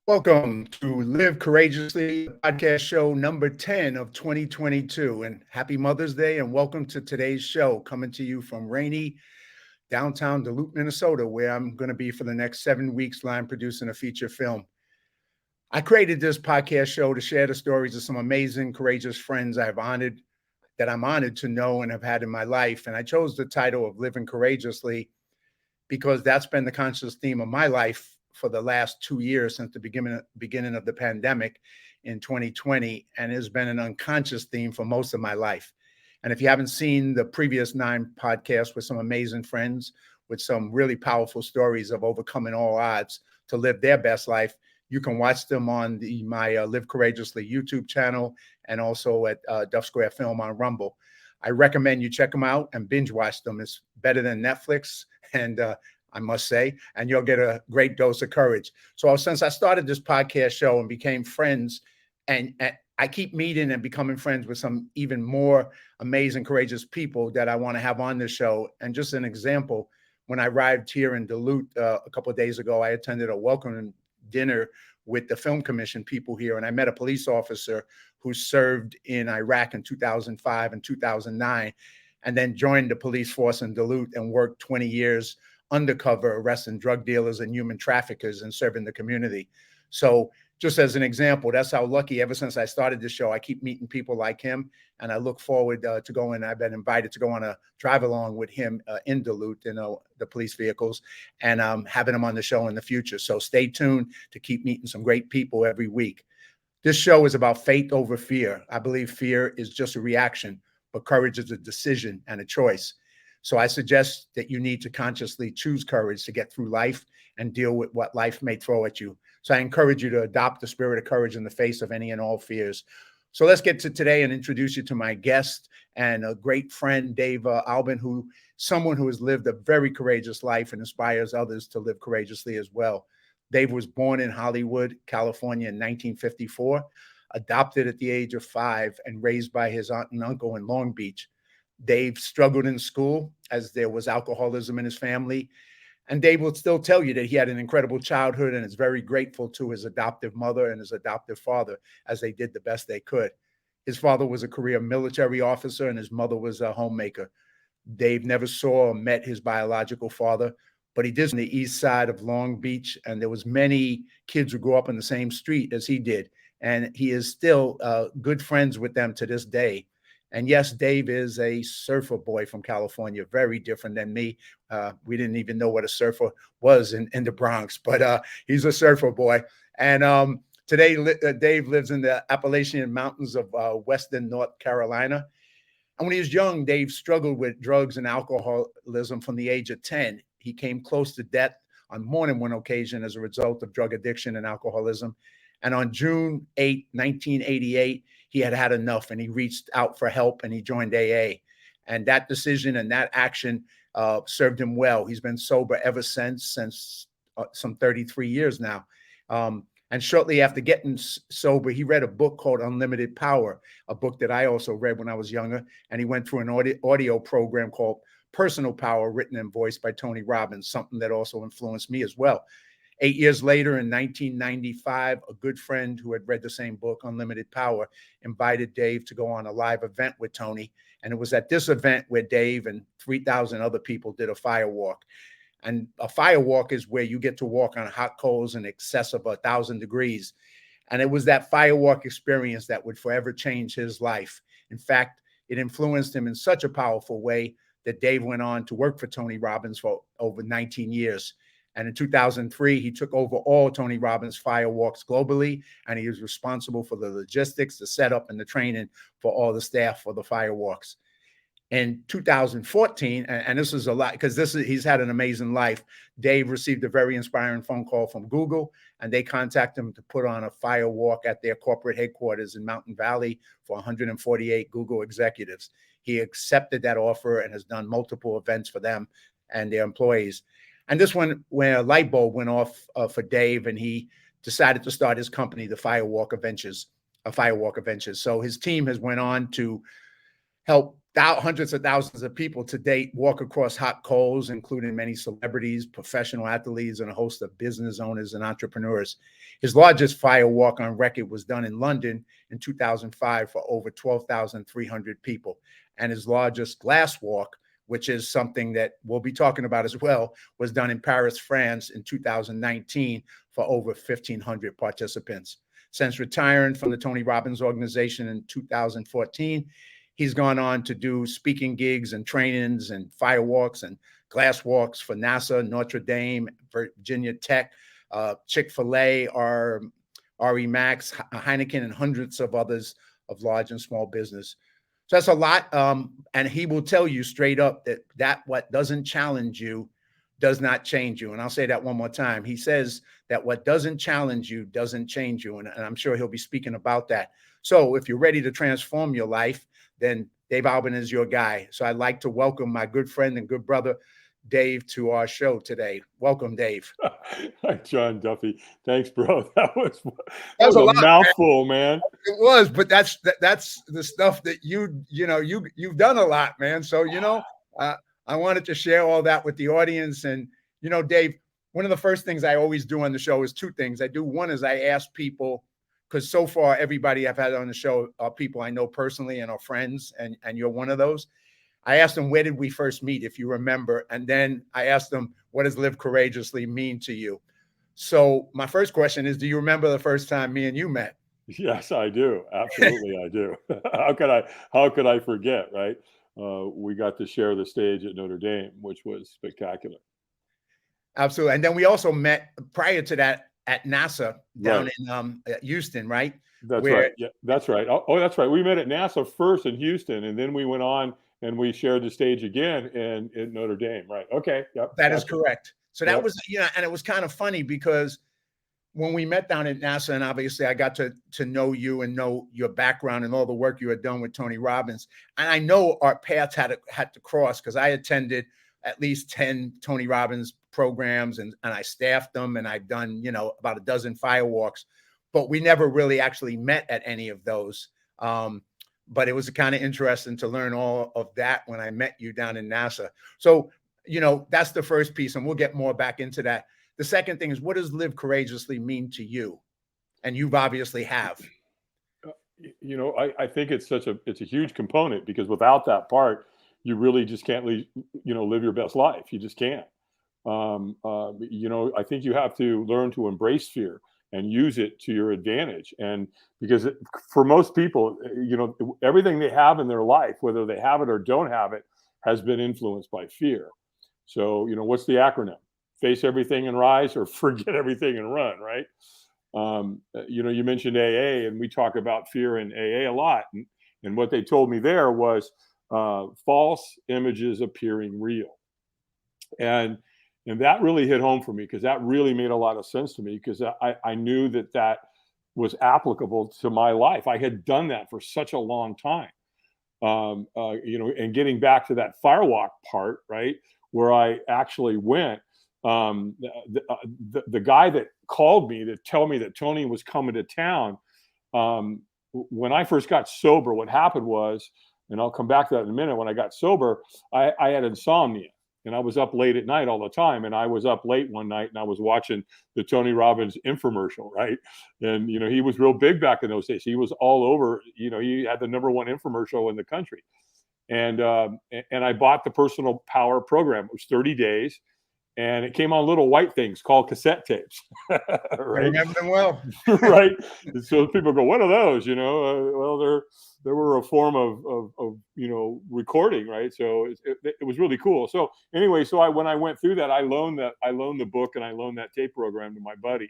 Welcome to Live Courageously, podcast show number 10 of 2022. And happy Mother's Day, and welcome to today's show, coming to you from rainy downtown Duluth, Minnesota, where I'm going to be for the next 7 weeks, line producing a feature film. I created this podcast show to share the stories of some amazing, courageous friends I'm honored to know and have had in my life. And I chose the title of Living Courageously because that's been the conscious theme of my life for the last 2 years since the beginning of the pandemic in 2020, and has been an unconscious theme for most of my life. And if you haven't seen the previous 9 podcasts with some amazing friends with some really powerful stories of overcoming all odds to live their best life, you can watch them on my Live Courageously YouTube channel and also at Duff Square Film on Rumble. I recommend you check them out and binge watch them. It's better than Netflix, and I must say, and you'll get a great dose of courage. So since I started this podcast show and became friends, and I keep meeting and becoming friends with some even more amazing, courageous people that I want to have on the show. And just an example, when I arrived here in Duluth a couple of days ago, I attended a welcome dinner with the Film Commission people here, and I met a police officer who served in Iraq in 2005 and 2009, and then joined the police force in Duluth and worked 20 years undercover, arresting drug dealers and human traffickers and serving the community. So just as an example, that's how lucky, ever since I started this show, I keep meeting people like him, and I look forward to going. I've been invited to go on a drive along with him in Duluth in the police vehicles, and having him on the show in the future. So stay tuned to keep meeting some great people every week. This show is about faith over fear. I believe fear is just a reaction, but courage is a decision and a choice. So I suggest that you need to consciously choose courage to get through life and deal with what life may throw at you. So I encourage you to adopt the spirit of courage in the face of any and all fears. So let's get to today and introduce you to my guest and a great friend, Dave ALBIN, someone who has lived a very courageous life and inspires others to live courageously as well. Dave was born in Hollywood, California in 1954, adopted at the age of 5, and raised by his aunt and uncle in Long Beach. Dave struggled in school as there was alcoholism in his family. And Dave will still tell you that he had an incredible childhood and is very grateful to his adoptive mother and his adoptive father, as they did the best they could. His father was a career military officer and his mother was a homemaker. Dave never saw or met his biological father, but he did on the east side of Long Beach, and there was many kids who grew up in the same street as he did. And he is still good friends with them to this day. And yes, Dave is a surfer boy from California, very different than me. We didn't even know what a surfer was in the Bronx, but he's a surfer boy. And today, Dave lives in the Appalachian Mountains of Western North Carolina. And when he was young, Dave struggled with drugs and alcoholism from the age of 10. He came close to death on more than one occasion as a result of drug addiction and alcoholism. And on June 8, 1988, he had had enough, and he reached out for help, and he joined AA. And that decision and that action served him well. He's been sober ever since some 33 years now. And shortly after getting sober, he read a book called Unlimited Power, a book that I also read when I was younger. And he went through an audio program called Personal Power, written and voiced by Tony Robbins, something that also influenced me as well. 8 years later, in 1995, a good friend who had read the same book, Unlimited Power, invited Dave to go on a live event with Tony. And it was at this event where Dave and 3,000 other people did a fire walk. And a fire walk is where you get to walk on hot coals in excess of 1,000 degrees. And it was that fire walk experience that would forever change his life. In fact, it influenced him in such a powerful way that Dave went on to work for Tony Robbins for over 19 years. And in 2003, he took over all Tony Robbins fire walks globally, and he was responsible for the logistics, the setup, and the training for all the staff for the fire walks. In 2014, and this is a lot because he's had an amazing life, Dave received a very inspiring phone call from Google, and they contacted him to put on a fire walk at their corporate headquarters in Mountain Valley for 148 Google executives. He accepted that offer and has done multiple events for them and their employees. And this one, when a light bulb went off for Dave, and he decided to start his company, the Firewalk Adventures. So his team has went on to help hundreds of thousands of people to date walk across hot coals, including many celebrities, professional athletes, and a host of business owners and entrepreneurs. His largest fire walk on record was done in London in 2005 for over 12,300 people. And his largest glass walk, which is something that we'll be talking about as well, was done in Paris, France in 2019 for over 1,500 participants. Since retiring from the Tony Robbins organization in 2014, he's gone on to do speaking gigs and trainings and firewalks and glass walks for NASA, Notre Dame, Virginia Tech, Chick-fil-A, RE Max, Heineken, and hundreds of others of large and small business. So that's a lot. And he will tell you straight up that what doesn't challenge you does not change you. And I'll say that one more time. He says that what doesn't challenge you doesn't change you. And I'm sure he'll be speaking about that. So if you're ready to transform your life, then Dave Albin is your guy. So I'd like to welcome my good friend and good brother, Dave, to our show today. Welcome, Dave. Hi, John Duffy. Thanks, bro. That was a lot, mouthful, man. It was, but that's the stuff that you've done a lot, man. So, I wanted to share all that with the audience. And, Dave, one of the first things I always do on the show is two things. I do one is I ask people, because so far everybody I've had on the show are people I know personally and are friends, and you're one of those. I asked them, where did we first meet, if you remember? And then I asked them, what does Live Courageously mean to you? So my first question is, do you remember the first time me and you met? Yes, I do. Absolutely, I do. How could I forget, right? We got to share the stage at Notre Dame, which was spectacular. Absolutely. And then we also met prior to that at NASA down in Houston, right? That's right. Yeah, that's right. Oh, that's right. We met at NASA first in Houston, and then we went on and we shared the stage again in Notre Dame. Right. Okay. Yep. That is correct. So that was, and it was kind of funny because when we met down at NASA, and obviously I got to know you and know your background and all the work you had done with Tony Robbins. And I know our paths had to cross because I attended at least 10 Tony Robbins programs and I staffed them, and I've done, about a dozen firewalks, but we never really actually met at any of those. But it was kind of interesting to learn all of that when I met you down in NASA. So, that's the first piece, and we'll get more back into that. The second thing is, what does Live Courageously mean to you? And you've obviously have. I think it's a huge component, because without that part, you really just can't live your best life. You just can't. I think you have to learn to embrace fear and use it to your advantage. And because for most people, everything they have in their life, whether they have it or don't have it, has been influenced by fear. So, what's the acronym? Face everything and rise, or forget everything and run, right? You mentioned AA, and we talk about fear in AA a lot. And what they told me there was false images appearing real. And that really hit home for me, because that really made a lot of sense to me, because I knew that was applicable to my life. I had done that for such a long time. And getting back to that firewalk part, right, where I actually went, the guy that called me to tell me that Tony was coming to town, when I first got sober, what happened was, and I'll come back to that in a minute, when I got sober, I had insomnia. And I was up late at night all the time. And I was up late one night and I was watching the Tony Robbins infomercial, right? And, he was real big back in those days. He was all over, he had the #1 infomercial in the country. And I bought the Personal Power program. It was 30 days. And it came on little white things called cassette tapes. Right? I remember them well. Right. And so people go, what are those? Well, they were a form of recording, right? So it was really cool. So anyway, when I went through that, I loaned the book and I loaned that tape program to my buddy.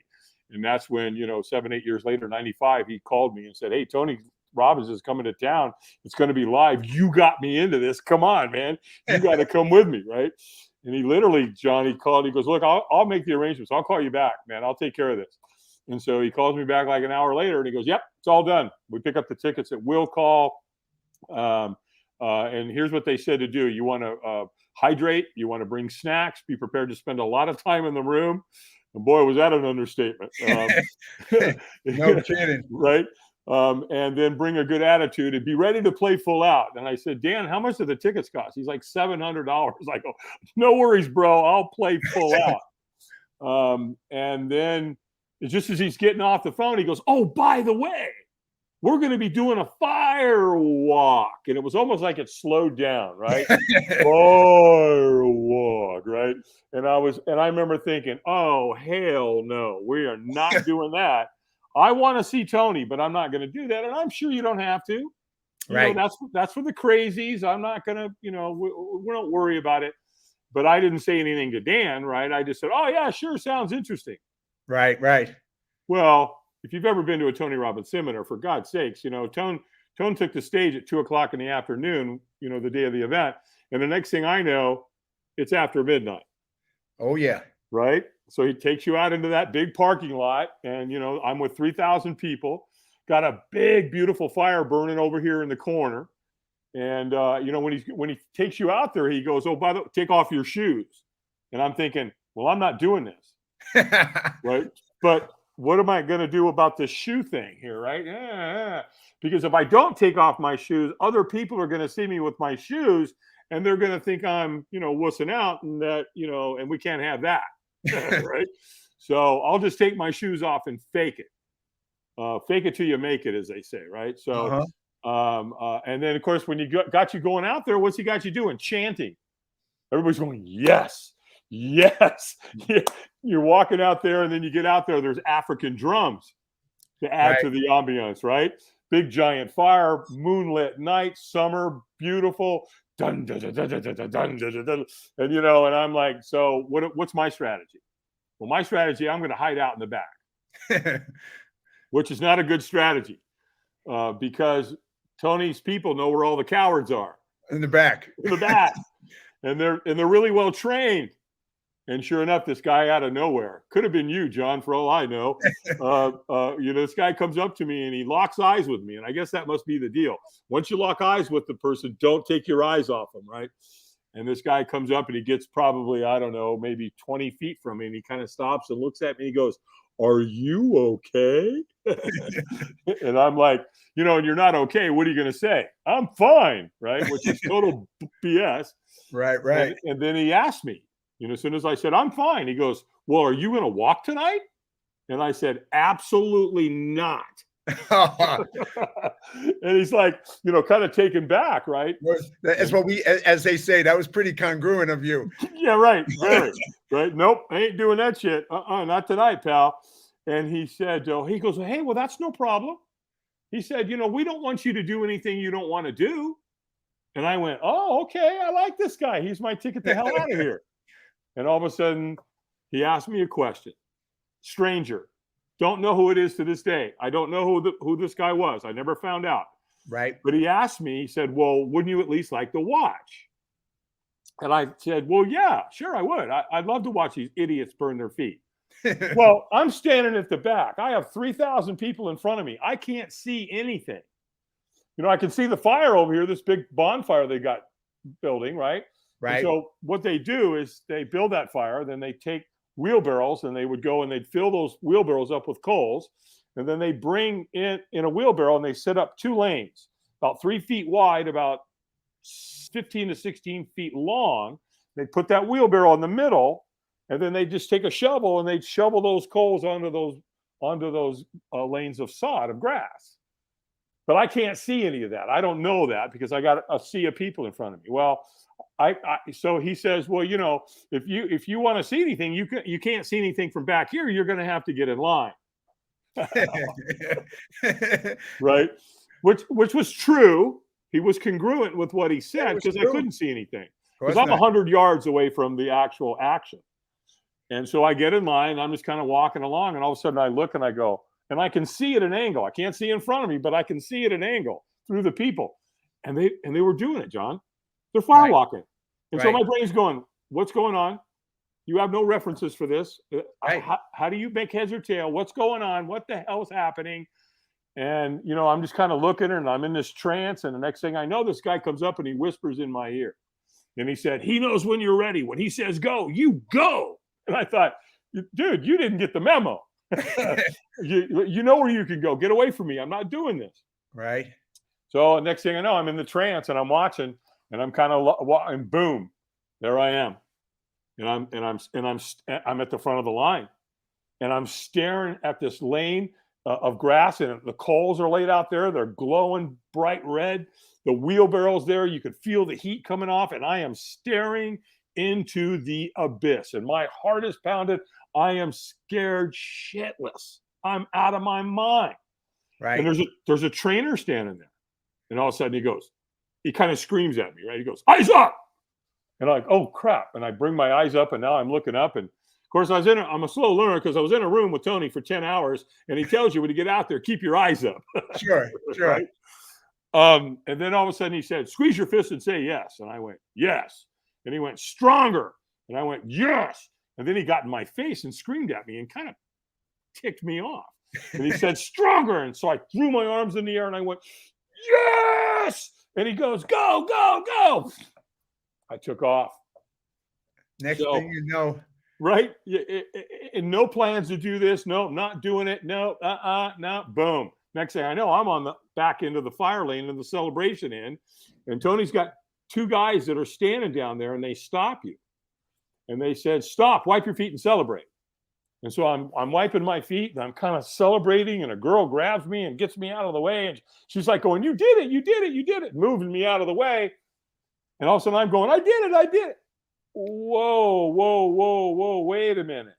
And that's when, 7-8 years later, 95, he called me and said, hey, Tony Robbins is coming to town. It's going to be live. You got me into this. Come on, man. You got to come with me, right? And he literally, John, he called, he goes, look, I'll make the arrangements. I'll call you back, man. I'll take care of this. And so he calls me back like an hour later and he goes, yep, it's all done. We pick up the tickets at will call. And here's what they said to do. You want to hydrate. You want to bring snacks. Be prepared to spend a lot of time in the room. And boy, was that an understatement. No kidding. Right. and then bring a good attitude and be ready to play full out. And I said, Dan, how much do the tickets cost? He's like $700. I go, no worries, bro. I'll play full out. And then just as he's getting off the phone, he goes, oh, by the way, we're going to be doing a fire walk. And it was almost like it slowed down, right? Fire walk, right? And I remember thinking, oh, hell no, we are not doing that. I want to see Tony, but I'm not going to do that. And I'm sure you don't have to. You know, that's for the crazies. I'm not going to, we don't worry about it. But I didn't say anything to Dan, right? I just said, oh, yeah, sure. Sounds interesting. Right. Well, if you've ever been to a Tony Robbins seminar, for God's sakes, Tone took the stage at 2:00 in the afternoon, the day of the event. And the next thing I know, it's after midnight. Oh, yeah. Right. So he takes you out into that big parking lot. And, I'm with 3,000 people, got a big, beautiful fire burning over here in the corner. And, when he takes you out there, he goes, oh, by the way, take off your shoes. And I'm thinking, well, I'm not doing this. Right. But what am I going to do about this shoe thing here, right? Because if I don't take off my shoes, other people are going to see me with my shoes, and they're going to think I'm, wussing out, and that, and we can't have that, right? So I'll just take my shoes off and fake it. Fake it till you make it, as they say, right? So, and then of course, when you got you going out there, what's he got you doing? Chanting. Everybody's going, yes. Yes. You're walking out there, and then you get out there, there's African drums to add to the ambiance, right? Big giant fire, moonlit night, summer, beautiful. Dun, dun, dun, dun, dun, dun, dun, dun, dun. And and I'm like, so what's my strategy? Well, my strategy, I'm going to hide out in the back, which is not a good strategy, because Tony's people know where all the cowards are. In the back. And they're really well trained. And sure enough, this guy out of nowhere, could have been you, John, for all I know. This guy comes up to me and he locks eyes with me. And I guess that must be the deal. Once you lock eyes with the person, don't take your eyes off them, right? And this guy comes up and he gets probably, I don't know, maybe 20 feet from me. And he kind of stops and looks at me. He goes, are you okay? And I'm like, and you're not okay. What are you going to say? I'm fine, right? Which is total BS. Right. And then he asked me, as soon as I said, I'm fine, he goes, well, are you going to walk tonight? And I said, absolutely not. And he's like, kind of taken back, right? That's what as they say, that was pretty congruent of you. Yeah, right. Very, right. Nope, I ain't doing that shit. Not tonight, pal. And he said, he goes, hey, well, that's no problem. He said, we don't want you to do anything you don't want to do. And I went, oh, okay, I like this guy. He's my ticket the hell out of here. And all of a sudden, he asked me a question. Stranger. Don't know who it is to this day. I don't know who this guy was. I never found out. Right. But he asked me, he said, well, wouldn't you at least like to watch? And I said, well, yeah, sure, I would. I'd love to watch these idiots burn their feet. Well, I'm standing at the back. I have 3,000 people in front of me. I can't see anything. I can see the fire over here, this big bonfire they got building, right? Right. And so what they do is they build that fire, then they take wheelbarrows and they would go and they'd fill those wheelbarrows up with coals. And then they bring in a wheelbarrow and they set up 2 lanes, about 3 feet wide, about 15 to 16 feet long. They put that wheelbarrow in the middle, and then they just take a shovel and they'd shovel those coals onto those lanes of sod, of grass. But I can't see any of that. I don't know that because I got a sea of people in front of me. Well, so he says, well, if you want to see anything, you can't see anything from back here. You're going to have to get in line. Right. Which was true. He was congruent with what he said because I couldn't see anything. Because I'm 100 yards away from the actual action. And so I get in line. I'm just kind of walking along. And all of a sudden I look and I go, and I can see at an angle. I can't see in front of me, but I can see at an angle through the people. And they were doing it, John. They're fire walking. And so my brain's going, what's going on? You have no references for this. How do you make heads or tail? What's going on? What the hell is happening? And, I'm just kind of looking and I'm in this trance. And the next thing I know, this guy comes up and he whispers in my ear. And he said, he knows when you're ready. When he says go, you go. And I thought, dude, you didn't get the memo. You know where you can go. Get away from me. I'm not doing this. Right. So next thing I know, I'm in the trance and I'm watching, and I'm kind of and boom, there I am, and I'm at the front of the line, and I'm staring at this lane of grass, and the coals are laid out there. They're glowing bright red. The wheelbarrow's there. You could feel the heat coming off, and I am staring into the abyss, and my heart is pounded. I am scared shitless. I'm out of my mind. Right. And there's a trainer standing there. And all of a sudden he kind of screams at me, right? He goes, "Eyes up!" And I'm like, "Oh crap." And I bring my eyes up, and now I'm looking up. And of course I'm a slow learner because I was in a room with Tony for 10 hours, and he tells you when you get out there, keep your eyes up. Sure. Right? And then all of a sudden he said, "Squeeze your fist and say yes." And I went, "Yes." And he went, "Stronger." And I went, "Yes." And then he got in my face and screamed at me and kind of ticked me off. And he said, "Stronger." And so I threw my arms in the air and I went, "Yes." And he goes, "Go, go, go." I took off. Next thing you know. Right? And no plans to do this. No, not doing it. No, no. Boom. Next thing I know, I'm on the back end of the fire lane in the celebration end. And Tony's got two guys that are standing down there, and they stop you. And they said, "Stop, wipe your feet and celebrate." And so I'm wiping my feet, and I'm kind of celebrating, and a girl grabs me and gets me out of the way. And she's like going, "You did it, you did it, you did it," moving me out of the way. And all of a sudden I'm going, "I did it, I did it." Whoa, whoa, whoa, whoa, wait a minute.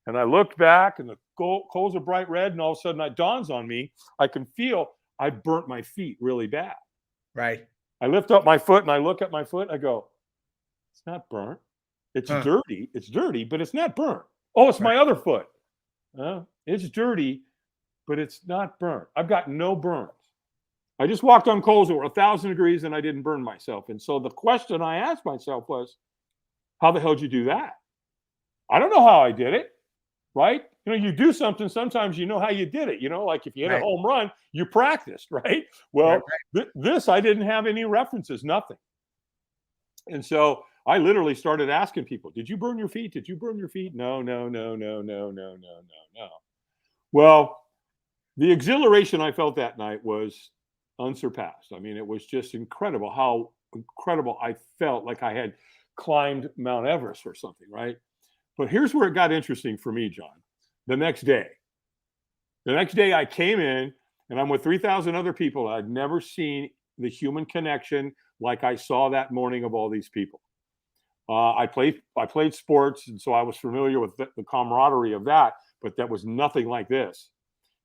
And I looked back, and the coals are bright red, and all of a sudden it dawns on me, I can feel I burnt my feet really bad. Right. I lift up my foot, and I look at my foot, I go, "It's not burnt. It's dirty. It's dirty, but it's not burnt." "Oh, it's my other foot." It's dirty, but it's not burnt. I've got no burns. I just walked on coals that were 1,000 degrees, and I didn't burn myself. And so the question I asked myself was, how the hell did you do that? I don't know how I did it, right? You do something, sometimes you know how you did it. Like if you hit a home run, you practiced, right? Well, this, I didn't have any references, nothing. And so I literally started asking people, "Did you burn your feet? Did you burn your feet?" No, no, no, no, no, no, no, no, no. Well, the exhilaration I felt that night was unsurpassed. I mean, it was just incredible how incredible I felt, like I had climbed Mount Everest or something, right? But here's where it got interesting for me, John. The next day I came in, and I'm with 3,000 other people. I'd never seen the human connection like I saw that morning of all these people. I played sports, and so I was familiar with the camaraderie of that, but that was nothing like this.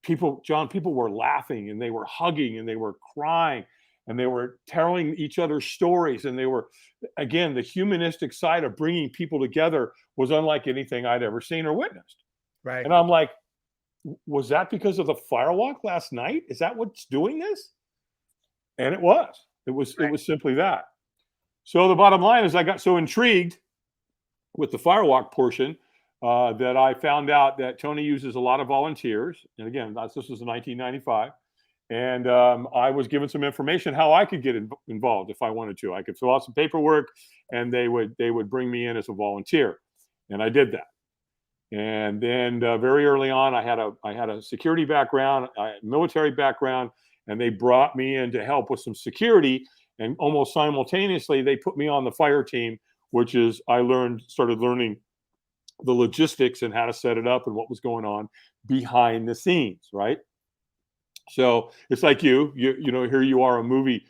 People were laughing, and they were hugging, and they were crying, and they were telling each other stories, and they were, again, the humanistic side of bringing people together was unlike anything I'd ever seen or witnessed. Right. And I'm like, was that because of the firewalk last night? Is that what's doing this? And it was. It was simply that. So the bottom line is I got so intrigued with the firewalk portion that I found out that Tony uses a lot of volunteers. And again, this was in 1995. And I was given some information how I could get involved if I wanted to. I could fill out some paperwork, and they would bring me in as a volunteer. And I did that. And then very early on, I had a security background, military background, and they brought me in to help with some security. And almost simultaneously, they put me on the fire team, which is started learning the logistics and how to set it up and what was going on behind the scenes, right? So it's like you know, here you are, a movie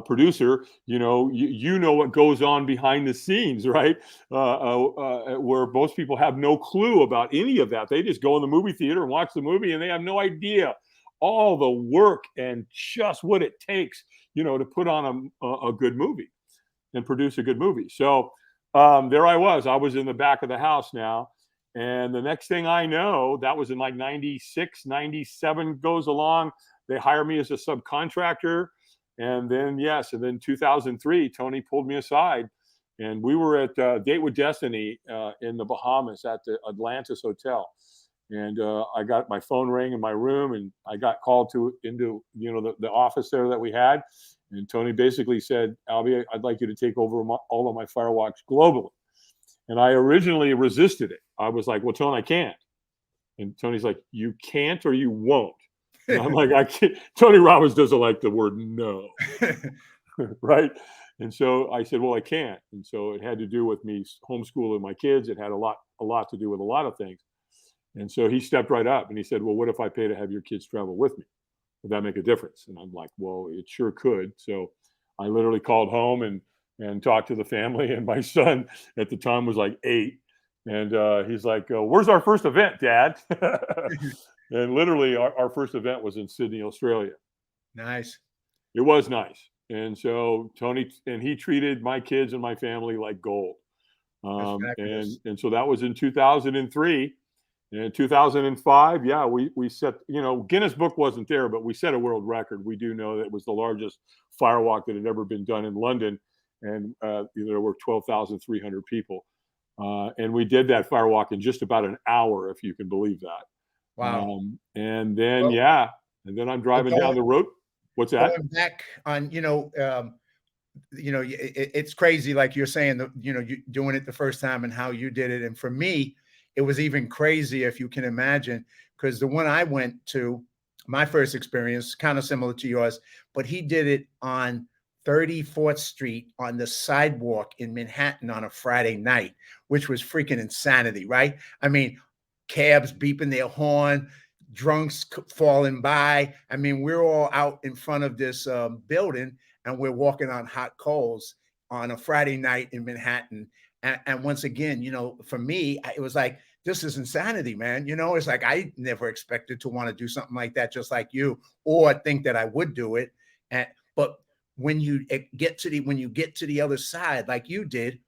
producer, you know what goes on behind the scenes, right? Where most people have no clue about any of that. They just go in the movie theater and watch the movie, and they have no idea all the work and just what it takes, to put on a good movie and produce a good movie. So there I was in the back of the house now. And the next thing I know, that was in like 96, 97 goes along. They hire me as a subcontractor. And then, and then 2003, Tony pulled me aside, and we were at Date with Destiny in the Bahamas at the Atlantis Hotel. And I got my phone rang in my room, and I got called into the office there that we had. And Tony basically said, "Albie, I'd like you to take over all of my firewalks globally." And I originally resisted it. I was like, "Well, Tony, I can't." And Tony's like, you can't or you won't. And I'm like, I can't. Tony Robbins doesn't like the word no. Right. And so I said, well, I can't. And so it had to do with me homeschooling my kids. It had a lot to do with a lot of things. And so he stepped right up and he said, well, what if I pay to have your kids travel with me? Would that make a difference? And I'm like, well, it sure could. So I literally called home and talked to the family. And my son at the time was like 8. And he's like, where's our first event, Dad? And literally our first event was in Sydney, Australia. Nice. It was nice. And so Tony, and he treated my kids and my family like gold. And so that was in 2003. And in 2005, yeah, we set, Guinness Book wasn't there, but we set a world record. We do know that it was the largest firewalk that had ever been done in London. And there were 12,300 people. And we did that firewalk in just about an hour, if you can believe that. Wow. And then, and then I'm driving down the road. What's that? Going back on, it's crazy, like you're saying, you doing it the first time and how you did it. And for me, it was even crazier, if you can imagine, because the one I went to, my first experience, kind of similar to yours, but he did it on 34th Street on the sidewalk in Manhattan on a Friday night, which was freaking insanity, right? I mean, cabs beeping their horn, drunks falling by. I mean, we're all out in front of this building and we're walking on hot coals on a Friday night in Manhattan. And once again, for me, it was like, this is insanity, man. It's like, I never expected to want to do something like that, just like you, or think that I would do it. But when you get to the other side, like you did,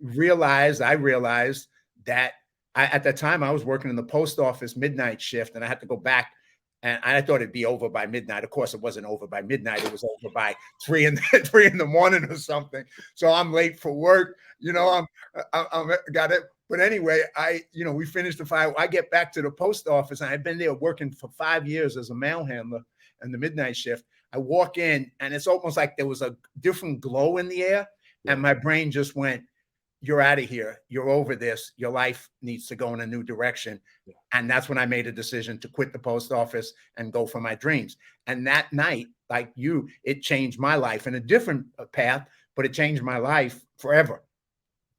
I realized that at that time I was working in the post office midnight shift, and I had to go back. And I thought it'd be over by midnight. Of course, it wasn't over by midnight. It was over by 3 in the morning or something. So I'm late for work. I'm got it. But anyway, we finished the fire. I get back to the post office, and I've been there working for 5 years as a mail handler in the midnight shift. I walk in, and it's almost like there was a different glow in the air, and my brain just went, you're out of here. You're over this. Your life needs to go in a new direction. Yeah. And that's when I made a decision to quit the post office and go for my dreams. And that night, like you, it changed my life in a different path, but it changed my life forever.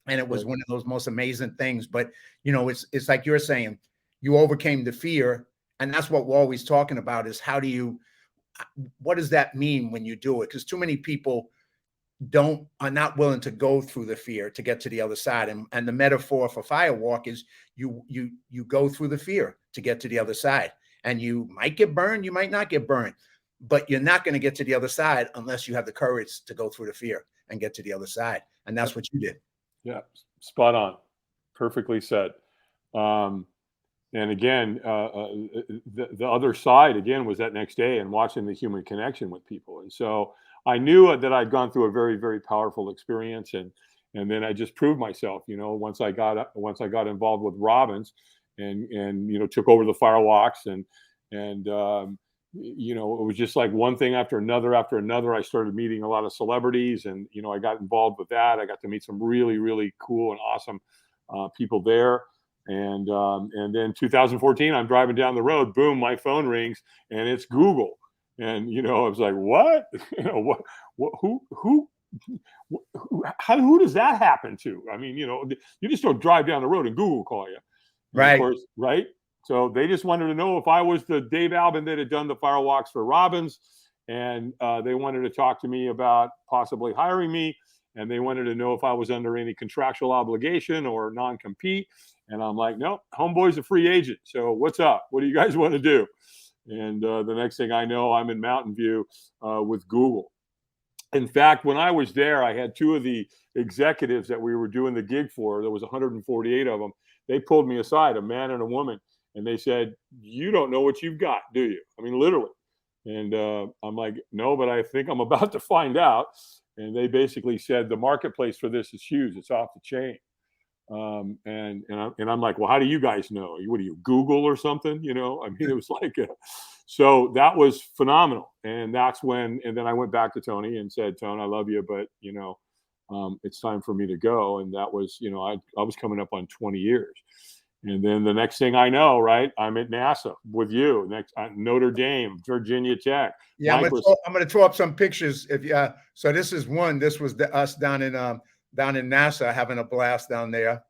And it was one of those most amazing things. But, it's like you're saying, you overcame the fear. And that's what we're always talking about is what does that mean when you do it? Because too many people are not willing to go through the fear to get to the other side. And the metaphor for firewalk is you go through the fear to get to the other side. And you might get burned, you might not get burned, but you're not going to get to the other side unless you have the courage to go through the fear and get to the other side. And that's what you did. Yeah, spot on. Perfectly said. And again, the other side, again, was that next day and watching the human connection with people. And so I knew that I'd gone through a very, very powerful experience. And then I just proved myself, once I got involved with Robbins and took over the firewalks and it was just like one thing after another. I started meeting a lot of celebrities and, I got involved with that. I got to meet some really, really cool and awesome people there. And then 2014, I'm driving down the road, boom, my phone rings and it's Google. And, I was like, what, who, who does that happen to? I mean, you just don't drive down the road and Google call you. Right. Of course, right. So they just wanted to know if I was the Dave Albin that had done the firewalks for Robbins. And they wanted to talk to me about possibly hiring me. And they wanted to know if I was under any contractual obligation or non-compete. And I'm like, no, homeboy's a free agent. So what's up? What do you guys want to do? And the next thing I know, I'm in Mountain View with Google. In fact, when I was there, I had 2 of the executives that we were doing the gig for. There was 148 of them. They pulled me aside, a man and a woman. And they said, you don't know what you've got, do you? I mean, literally. And I'm like, no, but I think I'm about to find out. And they basically said, the marketplace for this is huge. It's off the chain. And I'm like, well, how do you guys know? What do you Google or something? I mean, it was like, so that was phenomenal. And that's when, and then I went back to Tony and said, Tony, I love you, but it's time for me to go. And that was, I was coming up on 20 years. And then the next thing I know, right, I'm at NASA with you. Next, Notre Dame, Virginia Tech. Yeah, I'm gonna throw up some pictures. If so this is one. This was us down in NASA having a blast down there.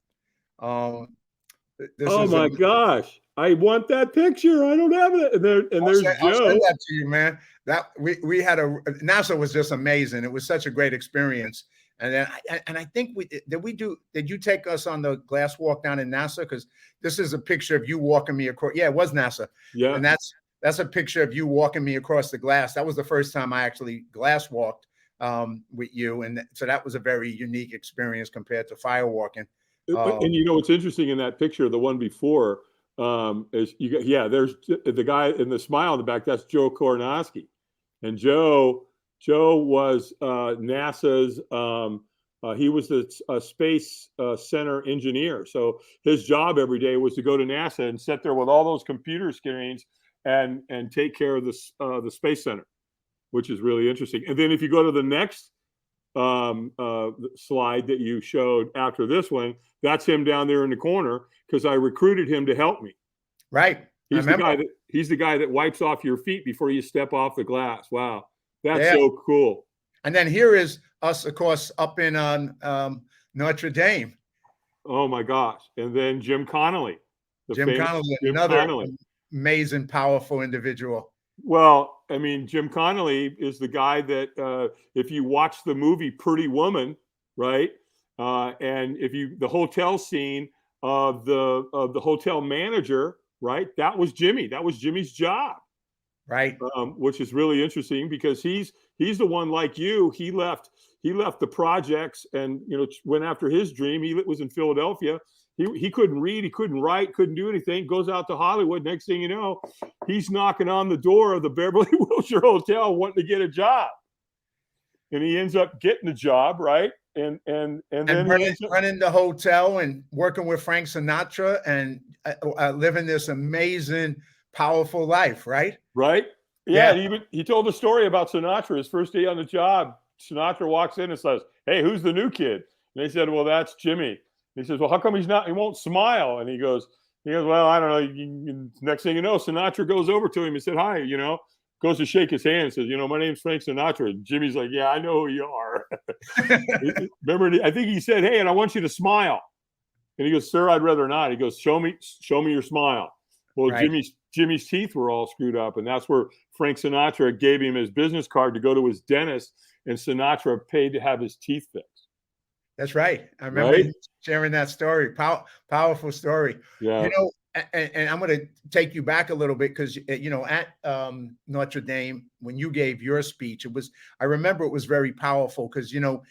This Oh is my gosh, I want that picture. I don't have it. And there's I'll Joe. send that to you, man. That we had NASA was just amazing. It was such a great experience. And then I think did you take us on the glass walk down in NASA? Because this is a picture of you walking me across. Yeah, it was NASA. Yeah. And that's a picture of you walking me across the glass. That was the first time I actually glass walked with you. And so that was a very unique experience compared to fire walking. And you know what's interesting in that picture, the one before, is there's the guy in the smile in the back. That's Joe Koronowski, and Joe was NASA's. He was the space center engineer. So his job every day was to go to NASA and sit there with all those computer screens and take care of the space center, which is really interesting. And then if you go to the next slide that you showed after this one, that's him down there in the corner because I recruited him to help me. Right. He's the guy that wipes off your feet before you step off the glass. Wow. That's so cool. And then here is us, of course, up in Notre Dame. Oh my gosh. And then Jim Connolly. Another amazing, powerful individual. Well, I mean, Jim Connolly is the guy that if you watch the movie Pretty Woman, right? And the hotel scene of the hotel manager, right? That was Jimmy. That was Jimmy's job. Right. Which is really interesting because he's the one like you. He left the projects and went after his dream. He was in Philadelphia. He couldn't read, he couldn't write, couldn't do anything. Goes out to Hollywood. Next thing you know, he's knocking on the door of the Beverly Wilshire Hotel wanting to get a job, and he ends up getting a job, right? And then running the hotel and working with Frank Sinatra and living this amazing, powerful life, right? Right. Yeah. He told a story about Sinatra. His first day on the job, Sinatra walks in and says, "Hey, who's the new kid?" And they said, "Well, that's Jimmy." He says, "Well, how come he won't smile?" And he goes, "Well, I don't know." Next thing you know, Sinatra goes over to him and said, "Hi," goes to shake his hand and says, "My name's Frank Sinatra." And Jimmy's like, "Yeah, I know who you are." Remember, I think he said, "Hey, and I want you to smile." And he goes, "Sir, I'd rather not." He goes, "Show me your smile." Well, right. Jimmy's teeth were all screwed up. And that's where Frank Sinatra gave him his business card to go to his dentist, and Sinatra paid to have his teeth fixed. That's right. I remember sharing that story. Powerful story. Yeah. And I'm going to take you back a little bit because, at Notre Dame, when you gave your speech, I remember it was very powerful because, you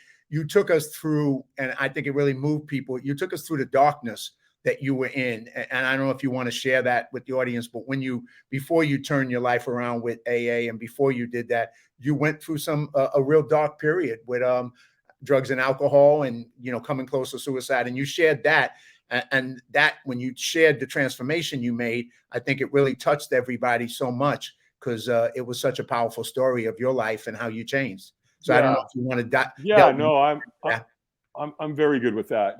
took us through, and I think it really moved people. You took us through the darkness that you were in. And I don't know if you want to share that with the audience, but before you turned your life around with AA and before you did that, you went through a real dark period with, drugs and alcohol and, coming close to suicide. And you shared that. And that when you shared the transformation you made, I think it really touched everybody so much because it was such a powerful story of your life and how you changed. So I don't know if you want to I'm very good with that.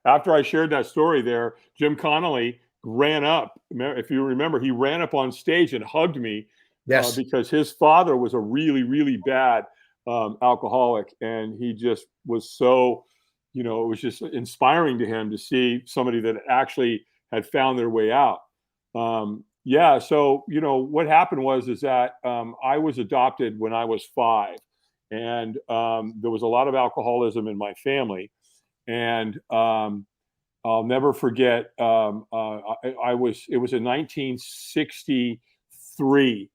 After I shared that story there, Jim Connolly ran up. If you remember, he ran up on stage and hugged me because his father was a really, really bad alcoholic. And he just was so, it was just inspiring to him to see somebody that actually had found their way out. So, what happened was that I was adopted when I was 5. And there was a lot of alcoholism in my family. And I'll never forget, it was in 1963.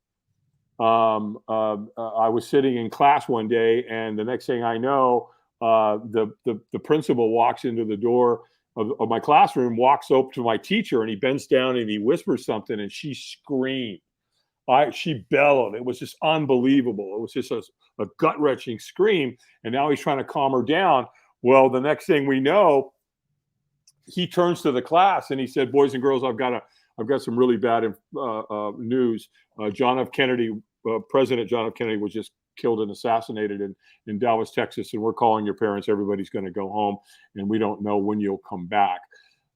I was sitting in class one day, and the next thing I know, the principal walks into the door of my classroom, walks up to my teacher, and he bends down and he whispers something, and she screamed. She bellowed. It was just unbelievable. It was just a gut-wrenching scream. And now he's trying to calm her down. Well, the next thing we know, he turns to the class and he said, "Boys and girls, I've got some really bad news. John F. Kennedy, President John F. Kennedy was just killed and assassinated in Dallas, Texas, and we're calling your parents. Everybody's going to go home, and we don't know when you'll come back."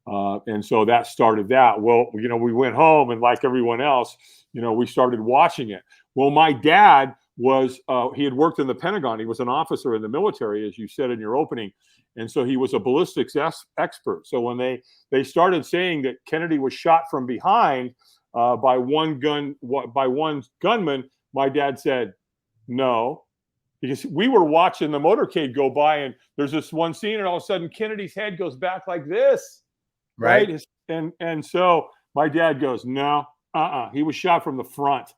And so that started that. Well, we went home, and like everyone else, we started watching it. Well, my dad he had worked in the Pentagon. He was an officer in the military, as you said in your opening. And so he was a ballistics expert. So when they started saying that Kennedy was shot from behind by one gunman, my dad said, no, because we were watching the motorcade go by, and there's this one scene, and all of a sudden Kennedy's head goes back like this, right? And so my dad goes, no, he was shot from the front.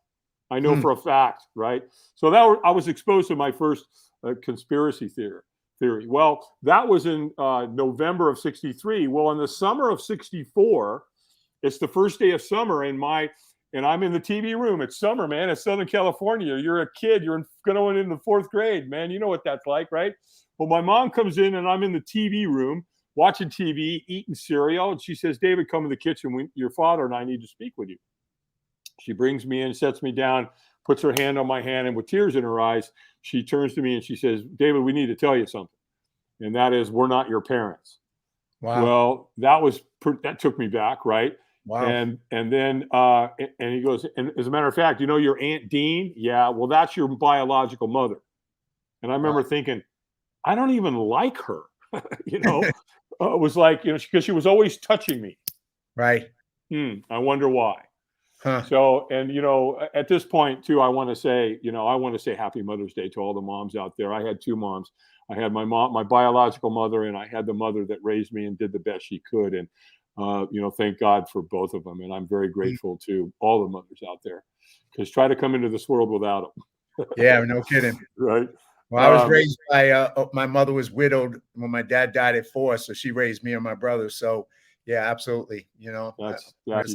I know for a fact, right? So I was exposed to my first conspiracy theory. Well, that was in November of '63. Well, in the summer of '64, it's the first day of summer, and I'm in the TV room. It's summer, man. It's Southern California. You're a kid. You're going into the 4th grade, man. You know what that's like, right? Well, my mom comes in, and I'm in the TV room watching TV, eating cereal, and she says, David, come in the kitchen. Your father and I need to speak with you. She brings me in, sets me down, puts her hand on my hand, and with tears in her eyes, she turns to me and she says, David, we need to tell you something. And that is, we're not your parents. Wow. Well, that took me back, right? Wow. And then and he goes, and as a matter of fact, your Aunt Dean? Yeah, well, that's your biological mother. And I remember thinking, I don't even like her. It was like, because she was always touching me. Right. I wonder why. Huh. So, and at this point too, I want to say Happy Mother's Day to all the moms out there. I had 2 moms. I had my mom, my biological mother, and I had the mother that raised me and did the best she could. And thank God for both of them. And I'm very grateful to all the mothers out there, because try to come into this world without them. Yeah, no kidding. Right. Well, I was raised by my mother was widowed when my dad died at 4, so she raised me and my brother. So yeah, absolutely. You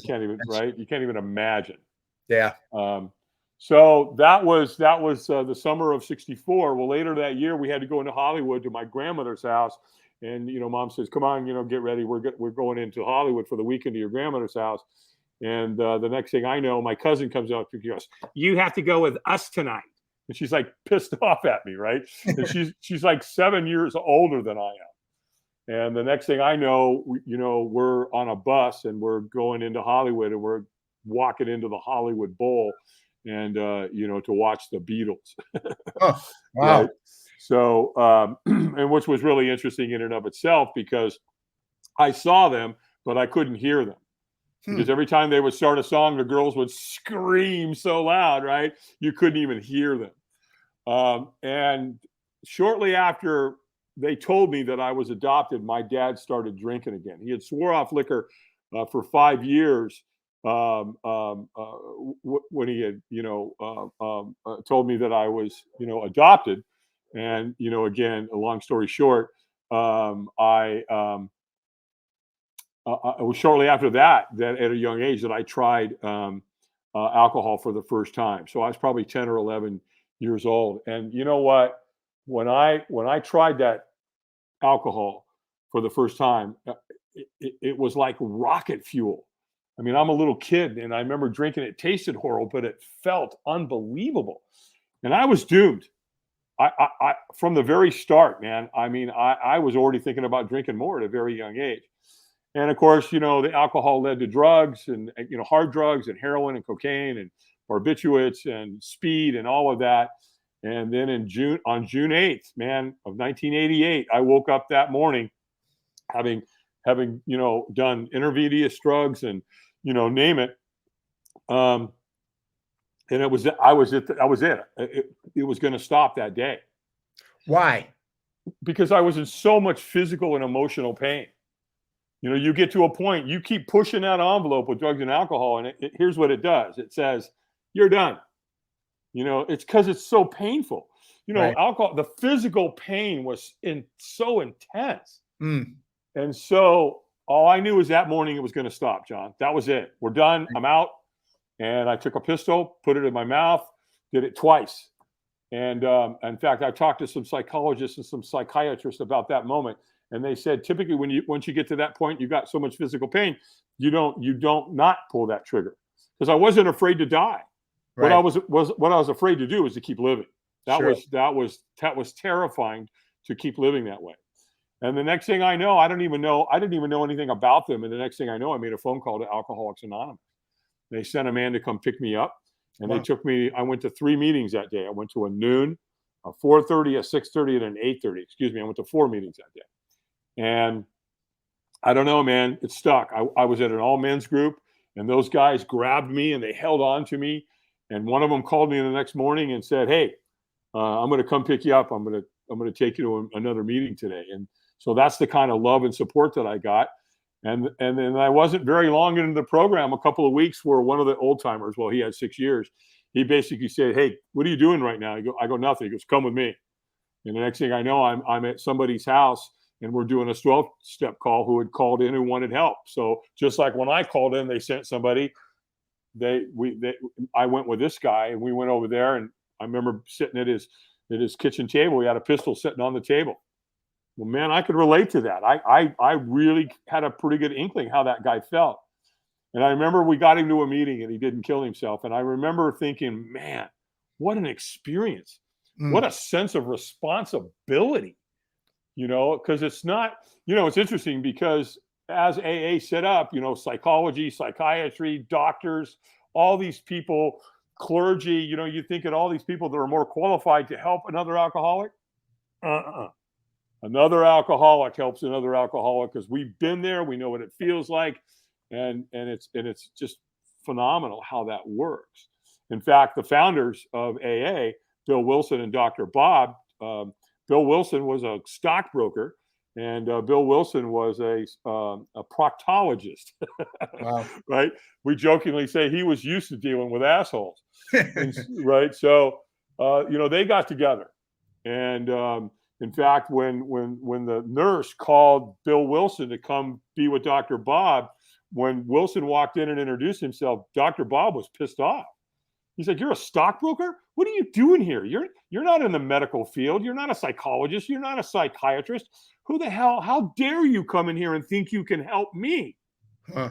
can't even imagine. Yeah. So that was the summer of '64. Well, later that year, we had to go into Hollywood to my grandmother's house, and Mom says, "Come on, get ready. We're going into Hollywood for the weekend to your grandmother's house." And the next thing I know, my cousin comes out and goes, "You have to go with us tonight." And she's like pissed off at me, right? And she's like 7 years older than I am. And the next thing I know, we're on a bus and we're going into Hollywood, and we're walking into the Hollywood Bowl, and to watch the Beatles. Oh, wow. Right? So, and which was really interesting in and of itself, because I saw them, but I couldn't hear them. Because every time they would start a song, the girls would scream so loud, right? You couldn't even hear them. And shortly after they told me that I was adopted, my dad started drinking again. He had swore off liquor for 5 years when he had, told me that I was, adopted. And, again, a long story short, it was shortly after that at a young age that I tried alcohol for the first time. So I was probably 10 or 11 years old. And you know what? When I tried that alcohol for the first time, it was like rocket fuel. I mean, I'm a little kid, and I remember drinking it. It tasted horrible, but it felt unbelievable. And I was doomed. I from the very start, man. I mean, I was already thinking about drinking more at a very young age. And of course, the alcohol led to drugs, and hard drugs, and heroin, and cocaine, and barbiturates, and speed, and all of that. And then on June 8th, man, of 1988, I woke up that morning having done intravenous drugs and name it. And it was it. It was going to stop that day. Why? Because I was in so much physical and emotional pain. You get to a point, you keep pushing that envelope with drugs and alcohol, and here's what it does. It says, you're done. It's because it's so painful. Right. Alcohol, the physical pain was so intense. Mm. And so all I knew was that morning it was going to stop, John. That was it. We're done. I'm out. And I took a pistol, put it in my mouth, did it twice. And in fact, I talked to some psychologists and some psychiatrists about that moment. And they said, typically, once you get to that point, you got so much physical pain, you don't not pull that trigger. Because I wasn't afraid to die. Right. What I was afraid to do was to keep living. That was terrifying to keep living that way. And the next thing I know, I didn't even know anything about them. And the next thing I know, I made a phone call to Alcoholics Anonymous. They sent a man to come pick me up, and Wow. they took me. I went to 3 meetings that day. I went to a noon, a 4:30, a 6:30, and an 8:30. Excuse me. I went to 4 meetings that day. And I don't know, man, it stuck. I was at an all men's group, and those guys grabbed me and they held on to me. And one of them called me the next morning and said, "Hey, I'm going to come pick you up. I'm going to take you to another meeting today." And so that's the kind of love and support that I got. And then I wasn't very long into the program, a couple of weeks, where one of the old timers, well, he had 6 years. He basically said, "Hey, what are you doing right now?" I go, "Nothing." He goes, "Come with me." And the next thing I know, I'm at somebody's house, and we're doing a 12-step call who had called in who wanted help. So just like when I called in, they sent somebody. I went with this guy, and we went over there, and I remember sitting at his kitchen table. He had a pistol sitting on the table. Well, man, I could relate to that. I really had a pretty good inkling how that guy felt. And I remember we got him to a meeting, and he didn't kill himself. And I remember thinking, man, what an experience. What a sense of responsibility, because it's not, it's interesting because as AA set up, psychology, psychiatry, doctors, all these people, clergy, you think of all these people that are more qualified to help another alcoholic. Another alcoholic helps another alcoholic because we've been there. We know what it feels like. And it's just phenomenal how that works. In fact, the founders of AA, Bill Wilson and Dr. Bob, Bill Wilson was a stockbroker, and Bill Wilson was a proctologist. Wow. Right? We jokingly say he was used to dealing with assholes. Right? So, they got together. And in fact, when the nurse called Bill Wilson to come be with Dr. Bob, when Wilson walked in and introduced himself, Dr. Bob was pissed off. He's like, "You're a stockbroker? What are you doing here? You're not in the medical field. You're not a psychologist. You're not a psychiatrist. Who the hell? How dare you come in here and think you can help me?" Huh.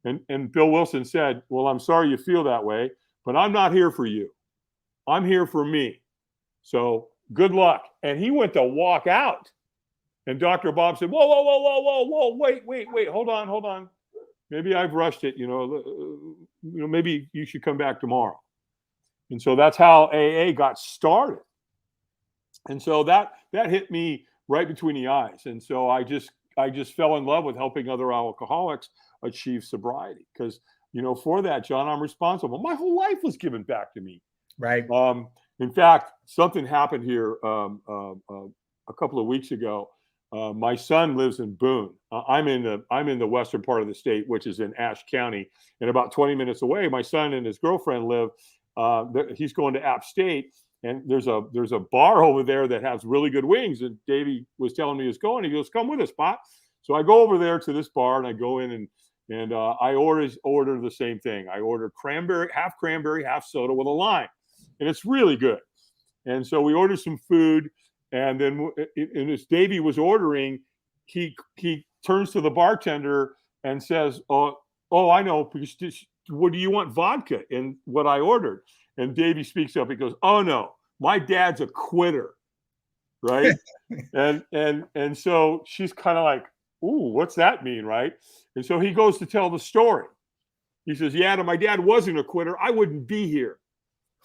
And Bill Wilson said, "Well, I'm sorry you feel that way, but I'm not here for you. I'm here for me. So good luck." And he went to walk out. And Dr. Bob said, "Whoa, whoa, whoa, whoa, whoa, whoa, wait, hold on. Maybe I've rushed it. Maybe you should come back tomorrow." And so that's how AA got started. And so that hit me right between the eyes. And so I just fell in love with helping other alcoholics achieve sobriety. Because, for that, John, I'm responsible. My whole life was given back to me. Right. In fact, something happened here a couple of weeks ago. My son lives in Boone. I'm in the western part of the state, which is in Ashe County, and about 20 minutes away, my son and his girlfriend live. He's going to App State, and there's a bar over there that has really good wings. And Davey was telling me he's going. He goes, "Come with us, Pop." So I go over there to this bar, and I go in and I order the same thing. I order cranberry, half soda with a lime, and it's really good. And so we ordered some food. And then, as Davey was ordering, he turns to the bartender and says, "Oh, I know. What do you want? Vodka in what I ordered?" And Davey speaks up. He goes, "Oh no, my dad's a quitter." Right? and so she's kind of like, "Ooh, what's that mean?" Right? And so he goes to tell the story. He says, "Yeah, my dad wasn't a quitter. I wouldn't be here.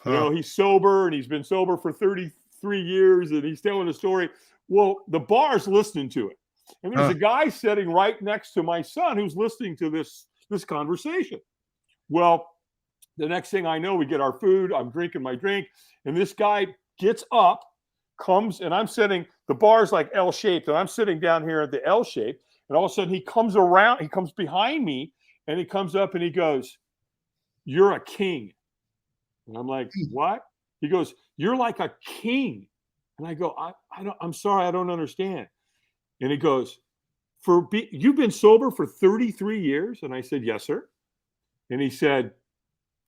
He's sober, and he's been sober for 33 years, and he's telling a story." Well, the bar's listening to it. And there's a guy sitting right next to my son who's listening to this conversation. Well, the next thing I know, we get our food. I'm drinking my drink. And this guy gets up, comes, and I'm sitting, the bar's like L-shaped, and I'm sitting down here at the L shape. And all of a sudden he comes around, he comes behind me, and he comes up and he goes, "You're a king." And I'm like, "What?" He goes, "You're like a king." And I go, I'm sorry, I don't understand. And he goes, "You've been sober for 33 years? And I said, "Yes, sir." And he said,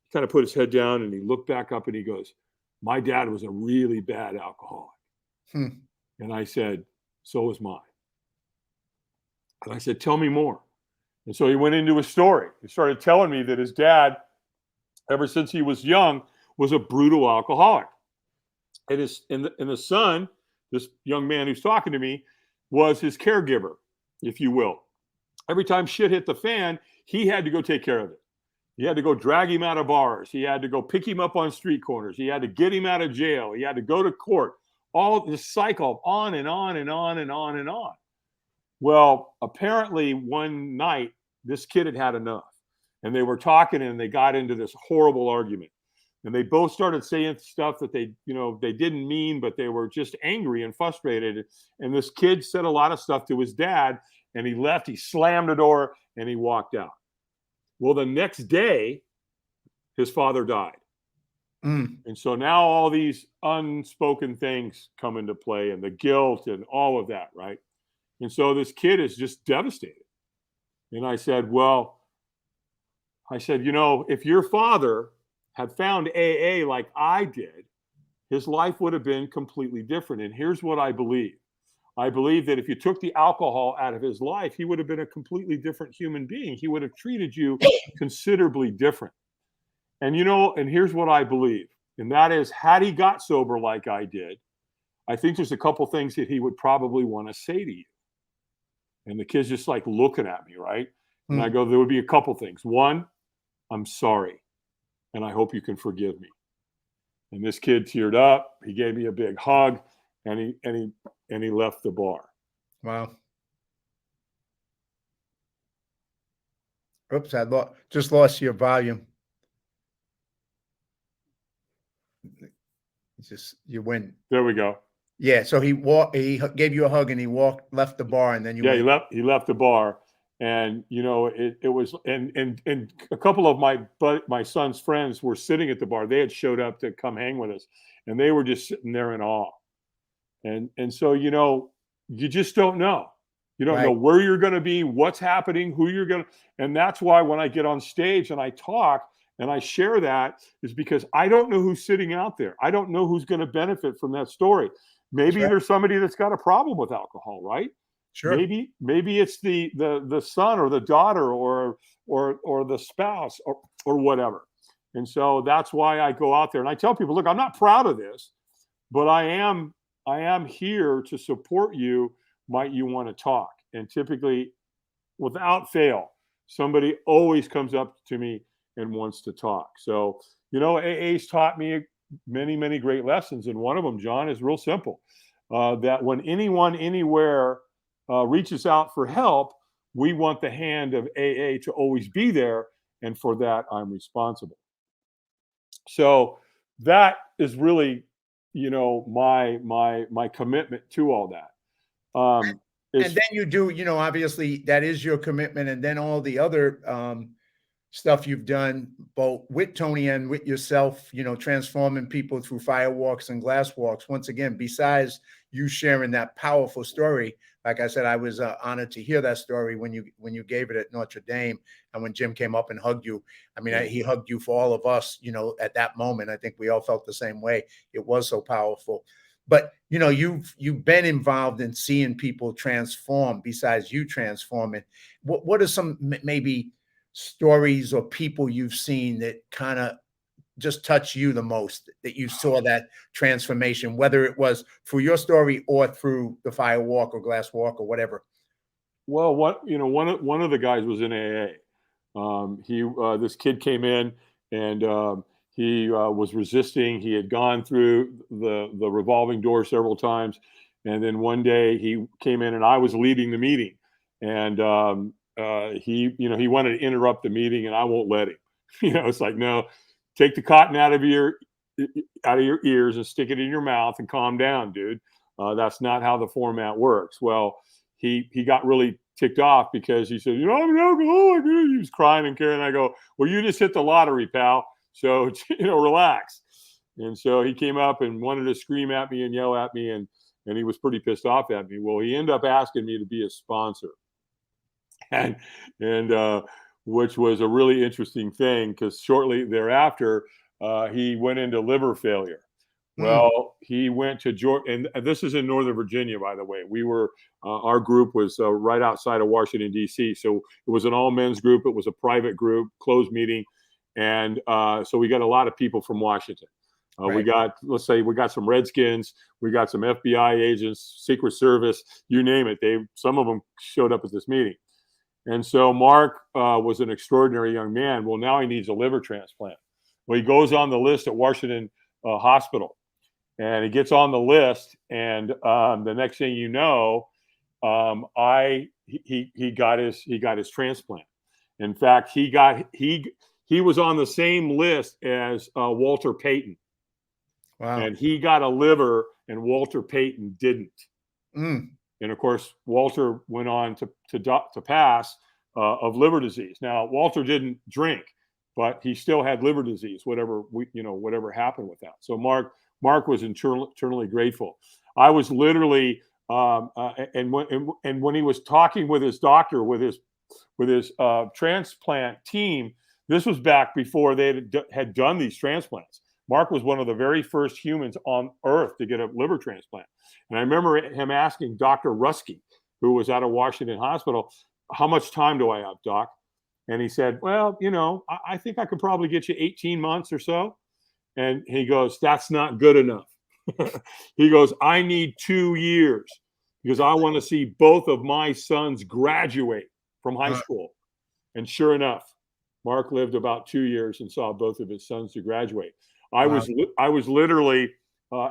he kind of put his head down and he looked back up and he goes, "My dad was a really bad alcoholic." And I said, "So was mine." And I said, "Tell me more." And so he went into his story. He started telling me that his dad, ever since he was young, was a brutal alcoholic. And the son, this young man who's talking to me, was his caregiver, if you will. Every time shit hit the fan, he had to go take care of it. He had to go drag him out of bars. He had to go pick him up on street corners. He had to get him out of jail. He had to go to court. All this cycle on and on and on and on and on. Well, apparently one night, this kid had enough. And they were talking and they got into this horrible argument. And they both started saying stuff that they didn't mean, but they were just angry and frustrated. And this kid said a lot of stuff to his dad, and he left. He slammed the door and he walked out. Well, the next day, his father died. And so now all these unspoken things come into play, and the guilt and all of that, right? And so this kid is just devastated. And I said, if your father had found AA like I did, his life would have been completely different. And here's what I believe. I believe that if you took the alcohol out of his life, he would have been a completely different human being. He would have treated you considerably different. And here's what I believe. And that is, had he got sober like I did, I think there's a couple things that he would probably want to say to you. And the kid's just like looking at me, right? And I go, there would be a couple things. One, I'm sorry, and I hope you can forgive me. And this kid teared up. He gave me a big hug, and he left the bar. Wow. Oops, I just lost your volume. You win. There we go. Yeah, so he gave you a hug and he left the bar, and then you went. He left the bar. And it was and a couple of my son's friends were sitting at the bar. They had showed up to come hang with us, and they were just sitting there in awe. And so you just don't know. You don't know where you're going to be, what's happening, who you're going to. And that's why when I get on stage and I talk and I share that, is because I don't know who's sitting out there. I don't know who's going to benefit from that story. Maybe there's somebody that's got a problem with alcohol, right? Sure. Maybe it's the son or the daughter or the spouse or whatever. And so that's why I go out there and I tell people, look, I'm not proud of this, but I am here to support you. Might you want to talk? And typically, without fail, somebody always comes up to me and wants to talk. So, AA's taught me many, many great lessons. And one of them, John, is real simple. That when anyone, anywhere reaches out for help, we want the hand of AA to always be there. And for that, I'm responsible. So that is really, my commitment to all that. And then you do, obviously that is your commitment. And then all the other stuff you've done both with Tony and with yourself, transforming people through fire walks and glass walks. Once again, besides you sharing that powerful story, like I said, I was honored to hear that story when you gave it at Notre Dame, and when Jim came up and hugged you. I mean, he hugged you for all of us, at that moment. I think we all felt the same way. It was so powerful. But you've been involved in seeing people transform. Besides you transforming, what are some maybe stories or people you've seen that kind of just touch you the most, that you saw that transformation, whether it was through your story or through the fire walk or glass walk or whatever? Well, one of the guys was in AA. This kid came in and he was resisting. He had gone through the revolving door several times. And then one day he came in and I was leading the meeting. And he wanted to interrupt the meeting and I won't let him. It's like, no, take the cotton out of your ears and stick it in your mouth and calm down, dude. That's not how the format works. Well, he got really ticked off because he said, I'm an alcoholic. He was crying and caring. I go, well, you just hit the lottery, pal. So, relax. And so he came up and wanted to scream at me and yell at me. And he was pretty pissed off at me. Well, he ended up asking me to be a sponsor. And which was a really interesting thing because shortly thereafter, he went into liver failure. Well, he went to Georgia, and this is in Northern Virginia, by the way. We were, our group was right outside of Washington, D.C. So it was an all men's group. It was a private group, closed meeting. And so we got a lot of people from Washington. We got, let's say, we got some Redskins, we got some FBI agents, Secret Service, you name it. Some of them showed up at this meeting. And so Mark was an extraordinary young man. Well, now he needs a liver transplant. Well, he goes on the list at Washington Hospital, and he gets on the list. And the next thing you know, he got his transplant. In fact, he was on the same list as Walter Payton. Wow. And he got a liver, and Walter Payton didn't. Mm. And of course, Walter went on to pass of liver disease. Now, Walter didn't drink, but he still had liver disease, whatever happened with that. So Mark was eternally grateful. I was literally, and when he was talking with his doctor, with his transplant team, this was back before they had done these transplants. Mark was one of the very first humans on Earth to get a liver transplant. And I remember him asking Dr. Rusky, who was out of Washington Hospital, how much time do I have, Doc? And he said, well, I think I could probably get you 18 months or so. And he goes, that's not good enough. He goes, I need 2 years because I want to see both of my sons graduate from high school. And sure enough, Mark lived about 2 years and saw both of his sons to graduate. I was literally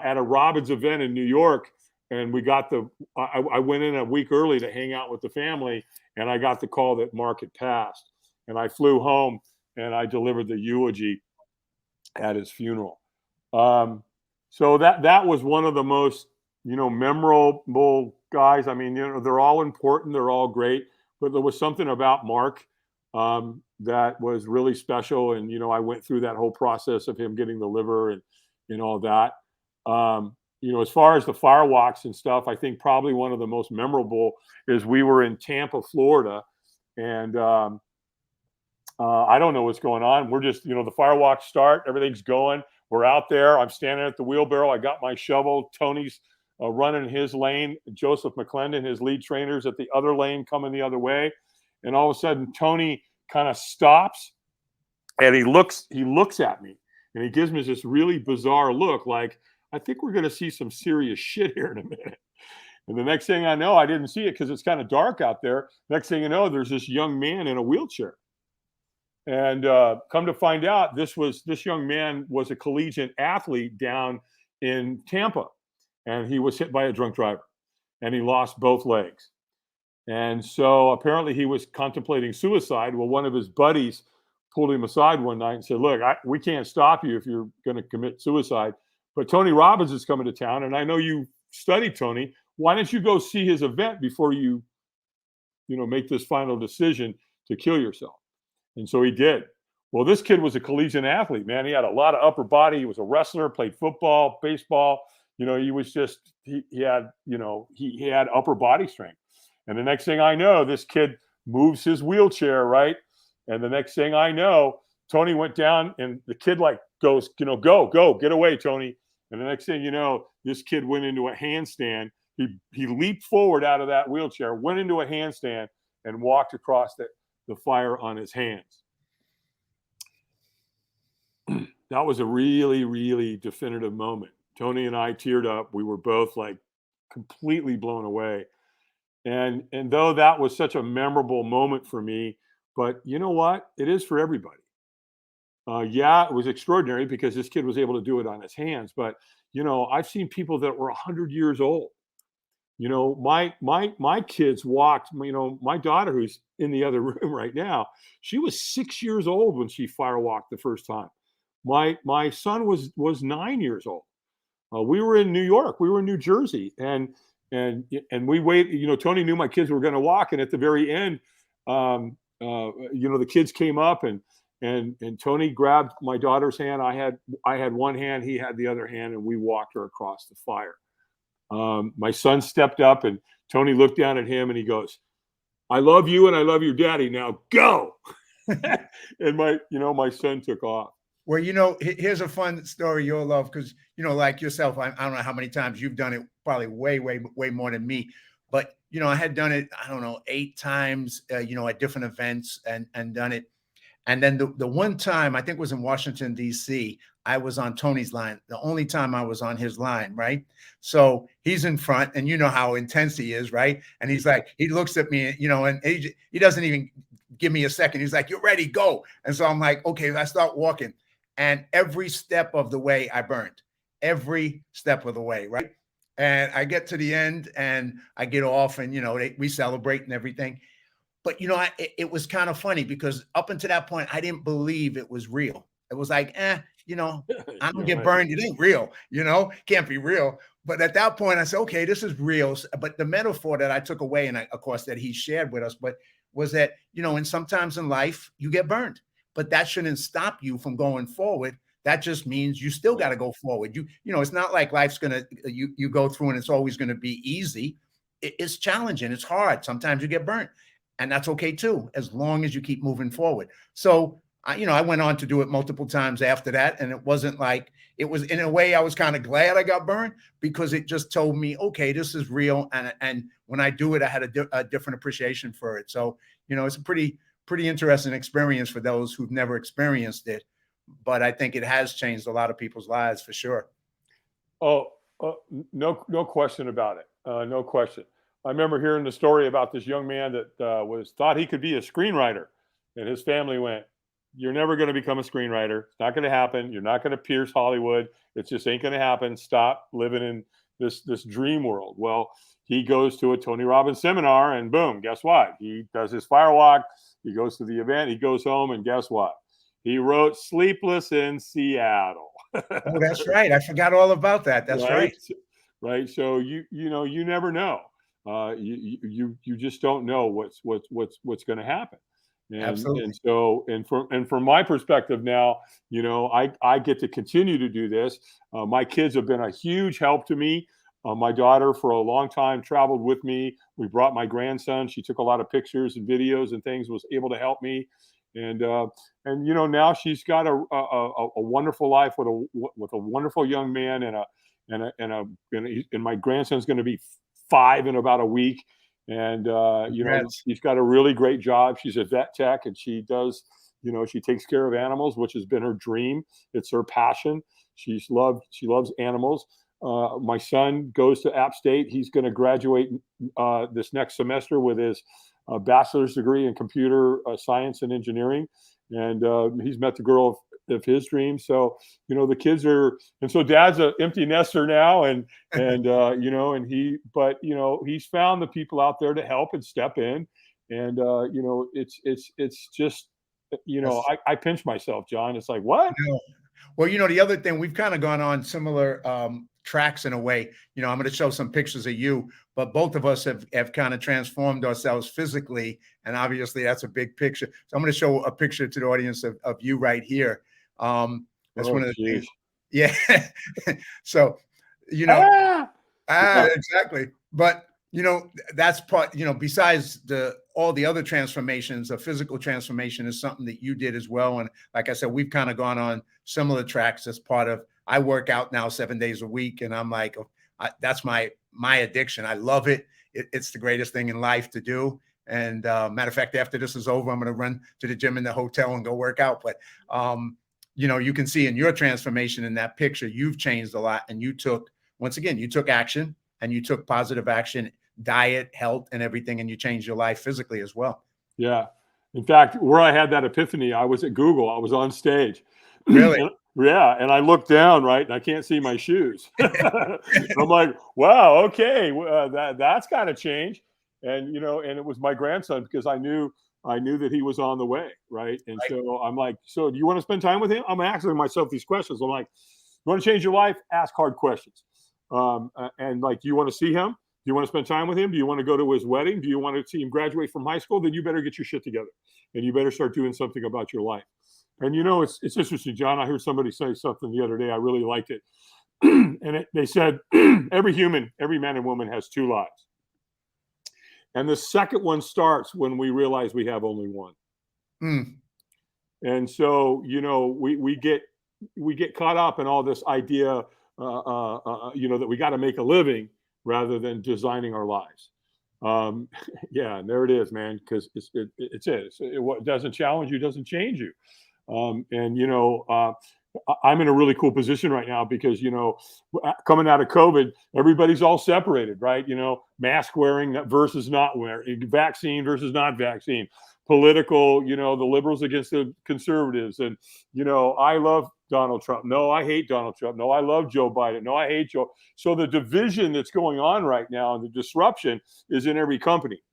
at a Robbins event in New York, and I went in a week early to hang out with the family, and I got the call that Mark had passed. And I flew home, and I delivered the eulogy at his funeral. So that was one of the most, memorable guys. I mean, they're all important. They're all great. But there was something about Mark that was really special. And, I went through that whole process of him getting the liver and all that. As far as the firewalks and stuff, I think probably one of the most memorable is we were in Tampa, Florida. And I don't know what's going on. We're just, the firewalks start, everything's going. We're out there. I'm standing at the wheelbarrow. I got my shovel. Tony's running his lane. Joseph McClendon, his lead trainer's at the other lane coming the other way. And all of a sudden, Tony kind of stops and he looks at me and he gives me this really bizarre look like, I think we're going to see some serious shit here in a minute. And the next thing I know, I didn't see it because it's kind of dark out there. Next thing you know, there's this young man in a wheelchair. And come to find out, this young man was a collegiate athlete down in Tampa. And he was hit by a drunk driver. And he lost both legs. And so apparently he was contemplating suicide. Well, one of his buddies pulled him aside one night and said, look, we can't stop you if you're going to commit suicide. But Tony Robbins is coming to town. And I know you studied Tony. Why don't you go see his event before you make this final decision to kill yourself? And so he did. Well, this kid was a collegiate athlete, man. He had a lot of upper body. He was a wrestler, played football, baseball. He was just, he had upper body strength. And the next thing I know, this kid moves his wheelchair, right? And the next thing I know, Tony went down and the kid goes, go, get away, Tony. And the next thing you know, this kid went into a handstand. He leaped forward out of that wheelchair, went into a handstand and walked across the fire on his hands. That was a really, really definitive moment. Tony and I teared up. We were both completely blown away. And though that was such a memorable moment for me, but you know what? It is for everybody. It was extraordinary because this kid was able to do it on his hands. But, I've seen people that were 100 years old. My kids walked, my daughter who's in the other room right now, she was 6 years old when she firewalked the first time. My son was 9 years old. We were in New York, we were in New Jersey, and we waited. Tony knew my kids were going to walk, and at the very end, the kids came up and Tony grabbed my daughter's hand. I had one hand, he had the other hand, and we walked her across the fire. My son stepped up, and Tony looked down at him, and he goes, "I love you, and I love your daddy. Now go." And my son took off. Well, here's a fun story you'll love because, like yourself, I don't know how many times you've done it, probably way, way, way more than me. But, I had done it, I don't know, 8 times, at different events and done it. And then the one time, I think it was in Washington, D.C., I was on Tony's line, the only time I was on his line, right? So he's in front, and you know how intense he is, right? And he's like, he looks at me, and he doesn't even give me a second. He's like, "You're ready, go." And so I'm like, okay, I start walking. And every step of the way, I burned. Every step of the way, right? And I get to the end and I get off, and, we celebrate and everything. But it was kind of funny because up until that point, I didn't believe it was real. It was like, I don't You're get right. burned. It ain't real, can't be real. But at that point, I said, okay, this is real. But the metaphor that I took away, and of course, that he shared with us, but was that, and sometimes in life you get burned, but that shouldn't stop you from going forward. That just means you still got to go forward. It's not like life's gonna you go through and it's always gonna be easy. It's challenging. It's hard. Sometimes you get burnt, and that's okay too, as long as you keep moving forward. So I went on to do it multiple times after that, and it wasn't like it was. In a way, I was kind of glad I got burned because it just told me, okay, this is real, and when I do it, I had a different appreciation for it. So it's a pretty interesting experience for those who've never experienced it, but I think it has changed a lot of people's lives for sure. Oh, no question about it. No question. I remember hearing the story about this young man that thought he could be a screenwriter, and his family went, "You're never going to become a screenwriter. It's not going to happen. You're not going to pierce Hollywood. It just ain't going to happen. Stop living in this dream world." Well, he goes to a Tony Robbins seminar, and boom, guess what? He does his firewalk. He goes to the event. He goes home, and guess what? He wrote "Sleepless in Seattle." Oh, that's right. I forgot all about that. That's right. Right. So you never know. You just don't know what's going to happen. And Absolutely. so from my perspective now, I get to continue to do this. My kids have been a huge help to me. My daughter for a long time traveled with me. We brought my grandson. She took a lot of pictures and videos and things, was able to help me. And now she's got a wonderful life with a wonderful young man, and my grandson's going to be 5 in about a week. And Congrats. she's got a really great job. She's a vet tech, and she does, she takes care of animals, which has been her dream. It's her passion. She loves animals. My son goes to App State. He's going to graduate this next semester with his bachelor's degree in computer science and engineering, and he's met the girl of his dreams. So the kids are, and so dad's an empty nester now, and he's found the people out there to help and step in, and it's just I pinch myself, John. It's like, what? Well, the other thing, we've kind of gone on similar tracks in a way. I'm going to show some pictures of you, but both of us have kind of transformed ourselves physically. And obviously that's a big picture. So I'm going to show a picture to the audience of you right here. That's one of the things. Yeah. So, Yeah. exactly. But that's part, besides all the other transformations, a physical transformation is something that you did as well. And like I said, we've kind of gone on similar tracks as part of, I work out now 7 days a week, and I'm like, that's my addiction. I love it. It's the greatest thing in life to do. And matter of fact, after this is over, I'm going to run to the gym in the hotel and go work out. But you can see in your transformation in that picture, you've changed a lot, and you took action, and you took positive action, diet, health, and everything, and you changed your life physically as well. Yeah. In fact, where I had that epiphany, I was at Google. I was on stage. Really? Yeah. And I looked down, right, and I can't see my shoes. I'm like, wow, okay, that's got to change. And and it was my grandson, because I knew that he was on the way, right? And Right. so I'm like, so do you want to spend time with him? I'm asking myself these questions. I'm like, you want to change your life? Ask hard questions. And like, do you want to see him? Do you want to spend time with him? Do you want to go to his wedding? Do you want to see him graduate from high school? Then you better get your shit together, and you better start doing something about your life. And it's interesting, John. I heard somebody say something the other day. I really liked it. And they said, every man and woman has 2 lives. And the second one starts when we realize we have only one. Mm. And so, we get caught up in all this idea, that we got to make a living rather than designing our lives. Yeah, and there it is, man. Because what doesn't challenge you doesn't change you. And I'm in a really cool position right now because coming out of COVID, everybody's all separated, right? Mask wearing versus not wearing, vaccine versus not vaccine, political. The liberals against the conservatives, and I love Donald Trump. No, I hate Donald Trump. No, I love Joe Biden. No, I hate Joe. So the division that's going on right now and the disruption is in every company.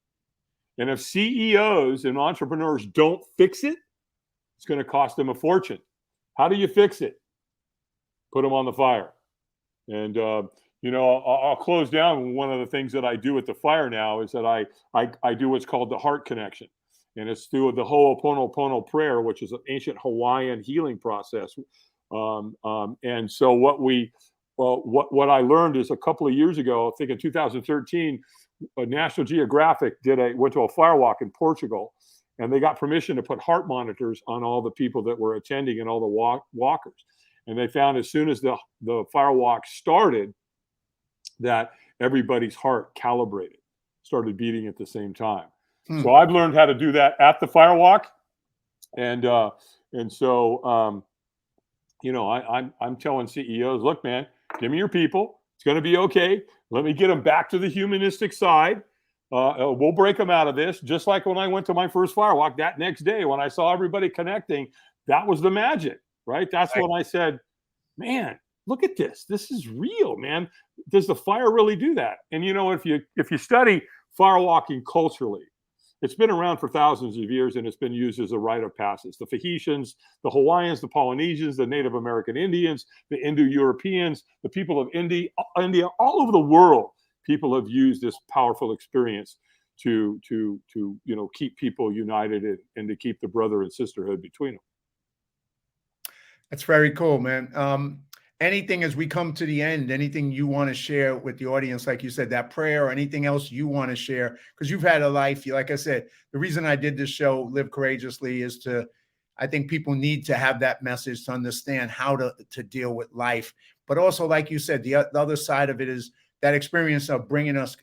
And if CEOs and entrepreneurs don't fix it, it's going to cost them a fortune. How do you fix it? Put them on the fire. And I'll close down. One of the things that I do at the fire now is that I do what's called the heart connection, and it's through the Ho'oponopono prayer, which is an ancient Hawaiian healing process. And so what I learned is a couple of years ago, I think in 2013, National Geographic went to a fire walk in Portugal. And they got permission to put heart monitors on all the people that were attending and all the walkers. And they found as soon as the fire walk started that everybody's heart calibrated, started beating at the same time. So I've learned how to do that at the fire walk. And so I'm telling CEOs, look, man, give me your people. It's going to be okay. Let me get them back to the humanistic side. We'll break them out of this. Just like when I went to my first fire walk that next day, when I saw everybody connecting, that was the magic, right? That's when I said, man, look at this. This is real, man. Does the fire really do that? And if you study fire walking culturally, it's been around for thousands of years, and it's been used as a rite of passage. The Tahitians, the Hawaiians, the Polynesians, the Native American Indians, the Indo-Europeans, the people of India, all over the world, people have used this powerful experience to keep people united and to keep the brother and sisterhood between them. That's very cool, man. Anything as we come to the end, anything you want to share with the audience, like you said, that prayer or anything else you want to share? Because you've had a life, like I said, the reason I did this show, Live Courageously, is I think people need to have that message to understand how to deal with life. But also, like you said, the other side of it is that experience of bringing us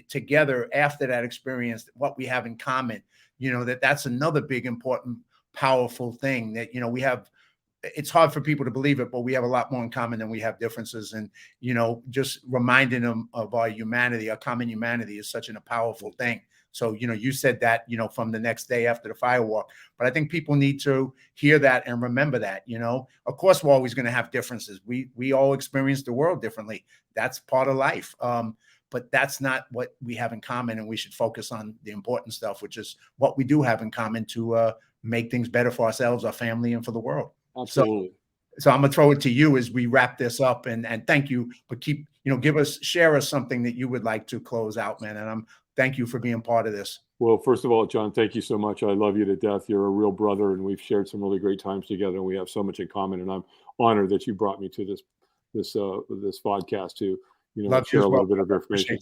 together after that experience, what we have in common, that's another big, important, powerful thing that, we have. It's hard for people to believe it, but we have a lot more in common than we have differences. And, just reminding them of our humanity, our common humanity is such a powerful thing. So, you said that, from the next day after the firewalk, but I think people need to hear that and remember that, of course, we're always going to have differences. We all experience the world differently. That's part of life. But that's not what we have in common. And we should focus on the important stuff, which is what we do have in common to make things better for ourselves, our family, and for the world. Absolutely. So I'm gonna throw it to you as we wrap this up, and thank you, but share us something that you would like to close out, man. And thank you for being part of this. Well, first of all, John, thank you so much. I love you to death. You're a real brother, and we've shared some really great times together, and we have so much in common. And I'm honored that you brought me to this podcast to share a little bit of information.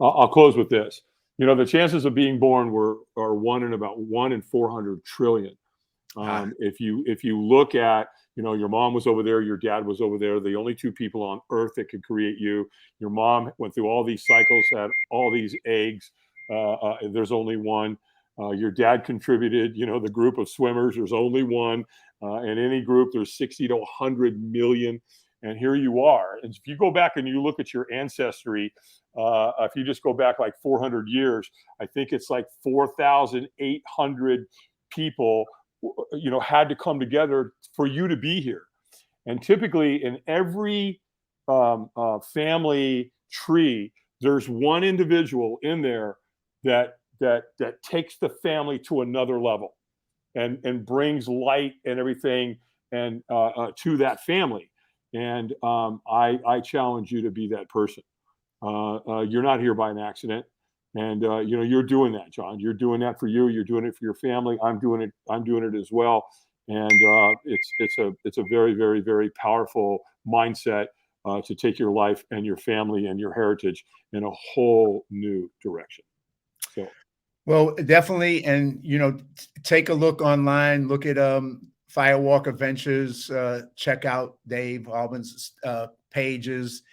I'll close with this. The chances of being born are 1 in 400 trillion. If you look at, your mom was over there, your dad was over there, the only two people on earth that could create you. Your mom went through all these cycles, had all these eggs. There's only one. Your dad contributed, the group of swimmers, there's only one. In any group, there's 60 to 100 million. And here you are. And if you go back and you look at your ancestry, if you just go back like 400 years, I think it's like 4,800 people had to come together for you to be here. And typically in every family tree, there's one individual in there that takes the family to another level and brings light and everything and to that family. And I challenge you to be that person. You're not here by an accident. And you're doing that, John. You're doing that for you. You're doing it for your family. I'm doing it as well. And it's a very, very, very powerful mindset to take your life and your family and your heritage in a whole new direction. So, well, definitely, and take a look online. Look at Firewalk Adventures. Check out Dave Albin's pages.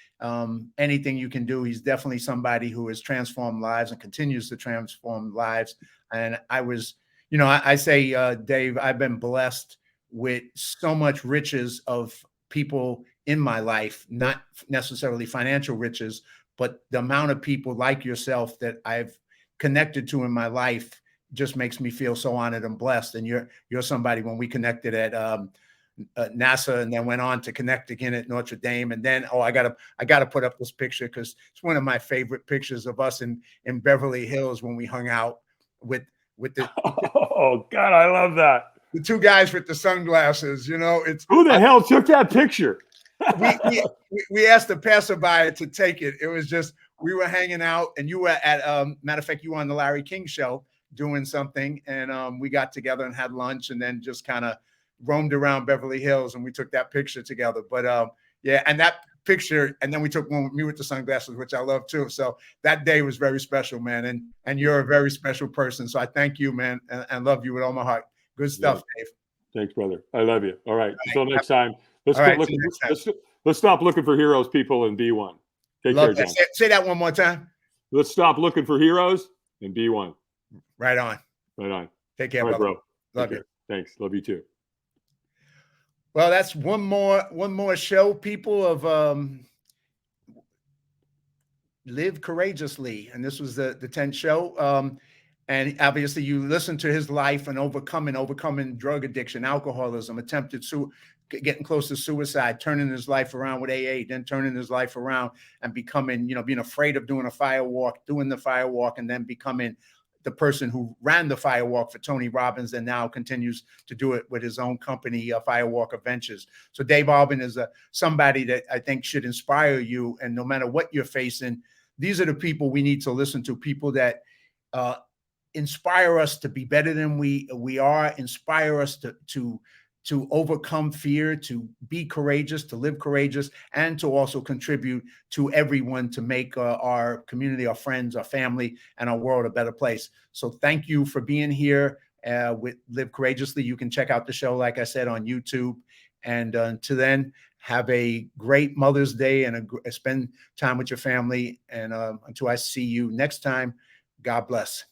anything you can do. He's definitely somebody who has transformed lives and continues to transform lives. And I was, I say, Dave, I've been blessed with so much riches of people in my life, not necessarily financial riches, but the amount of people like yourself that I've connected to in my life just makes me feel so honored and blessed. And you're somebody, when we connected at NASA and then went on to connect again at Notre Dame. And then, I gotta put up this picture because it's one of my favorite pictures of us in Beverly Hills when we hung out with the oh God, I love that. The two guys with the sunglasses. It's who the hell took that picture? we asked the passerby to take it. It was just, we were hanging out, and you were at matter of fact, you were on the Larry King show doing something, and we got together and had lunch, and then just kind of roamed around Beverly Hills, and we took that picture together. But yeah, and that picture, and then we took one with me with the sunglasses, which I love too. So that day was very special, man. And you're a very special person. So I thank you, man, and love you with all my heart. Good stuff, Dave. Thanks, brother. I love you. All right. Until next time. Let's stop looking for heroes, people, and be one. Take care, John. Say that one more time. Let's stop looking for heroes and be one. Right on. Right on. Take care, brother. Bro. Love you. Thanks. Love you too. Well, that's one more show, people, of Live Courageously. And this was the 10th show. And obviously you listen to his life and overcoming drug addiction, alcoholism, getting close to suicide, turning his life around with AA, then turning his life around and becoming, being afraid of doing the fire walk, and then becoming the person who ran the firewalk for Tony Robbins and now continues to do it with his own company, Firewalker Ventures. So Dave Albin is somebody that I think should inspire you. And no matter what you're facing, these are the people we need to listen to, people that inspire us to be better than we are, inspire us to overcome fear, to be courageous, to live courageous, and to also contribute to everyone to make our community, our friends, our family, and our world a better place. So thank you for being here with Live Courageously. You can check out the show, like I said, on YouTube. And until then, have a great Mother's Day and spend time with your family. And until I see you next time, God bless.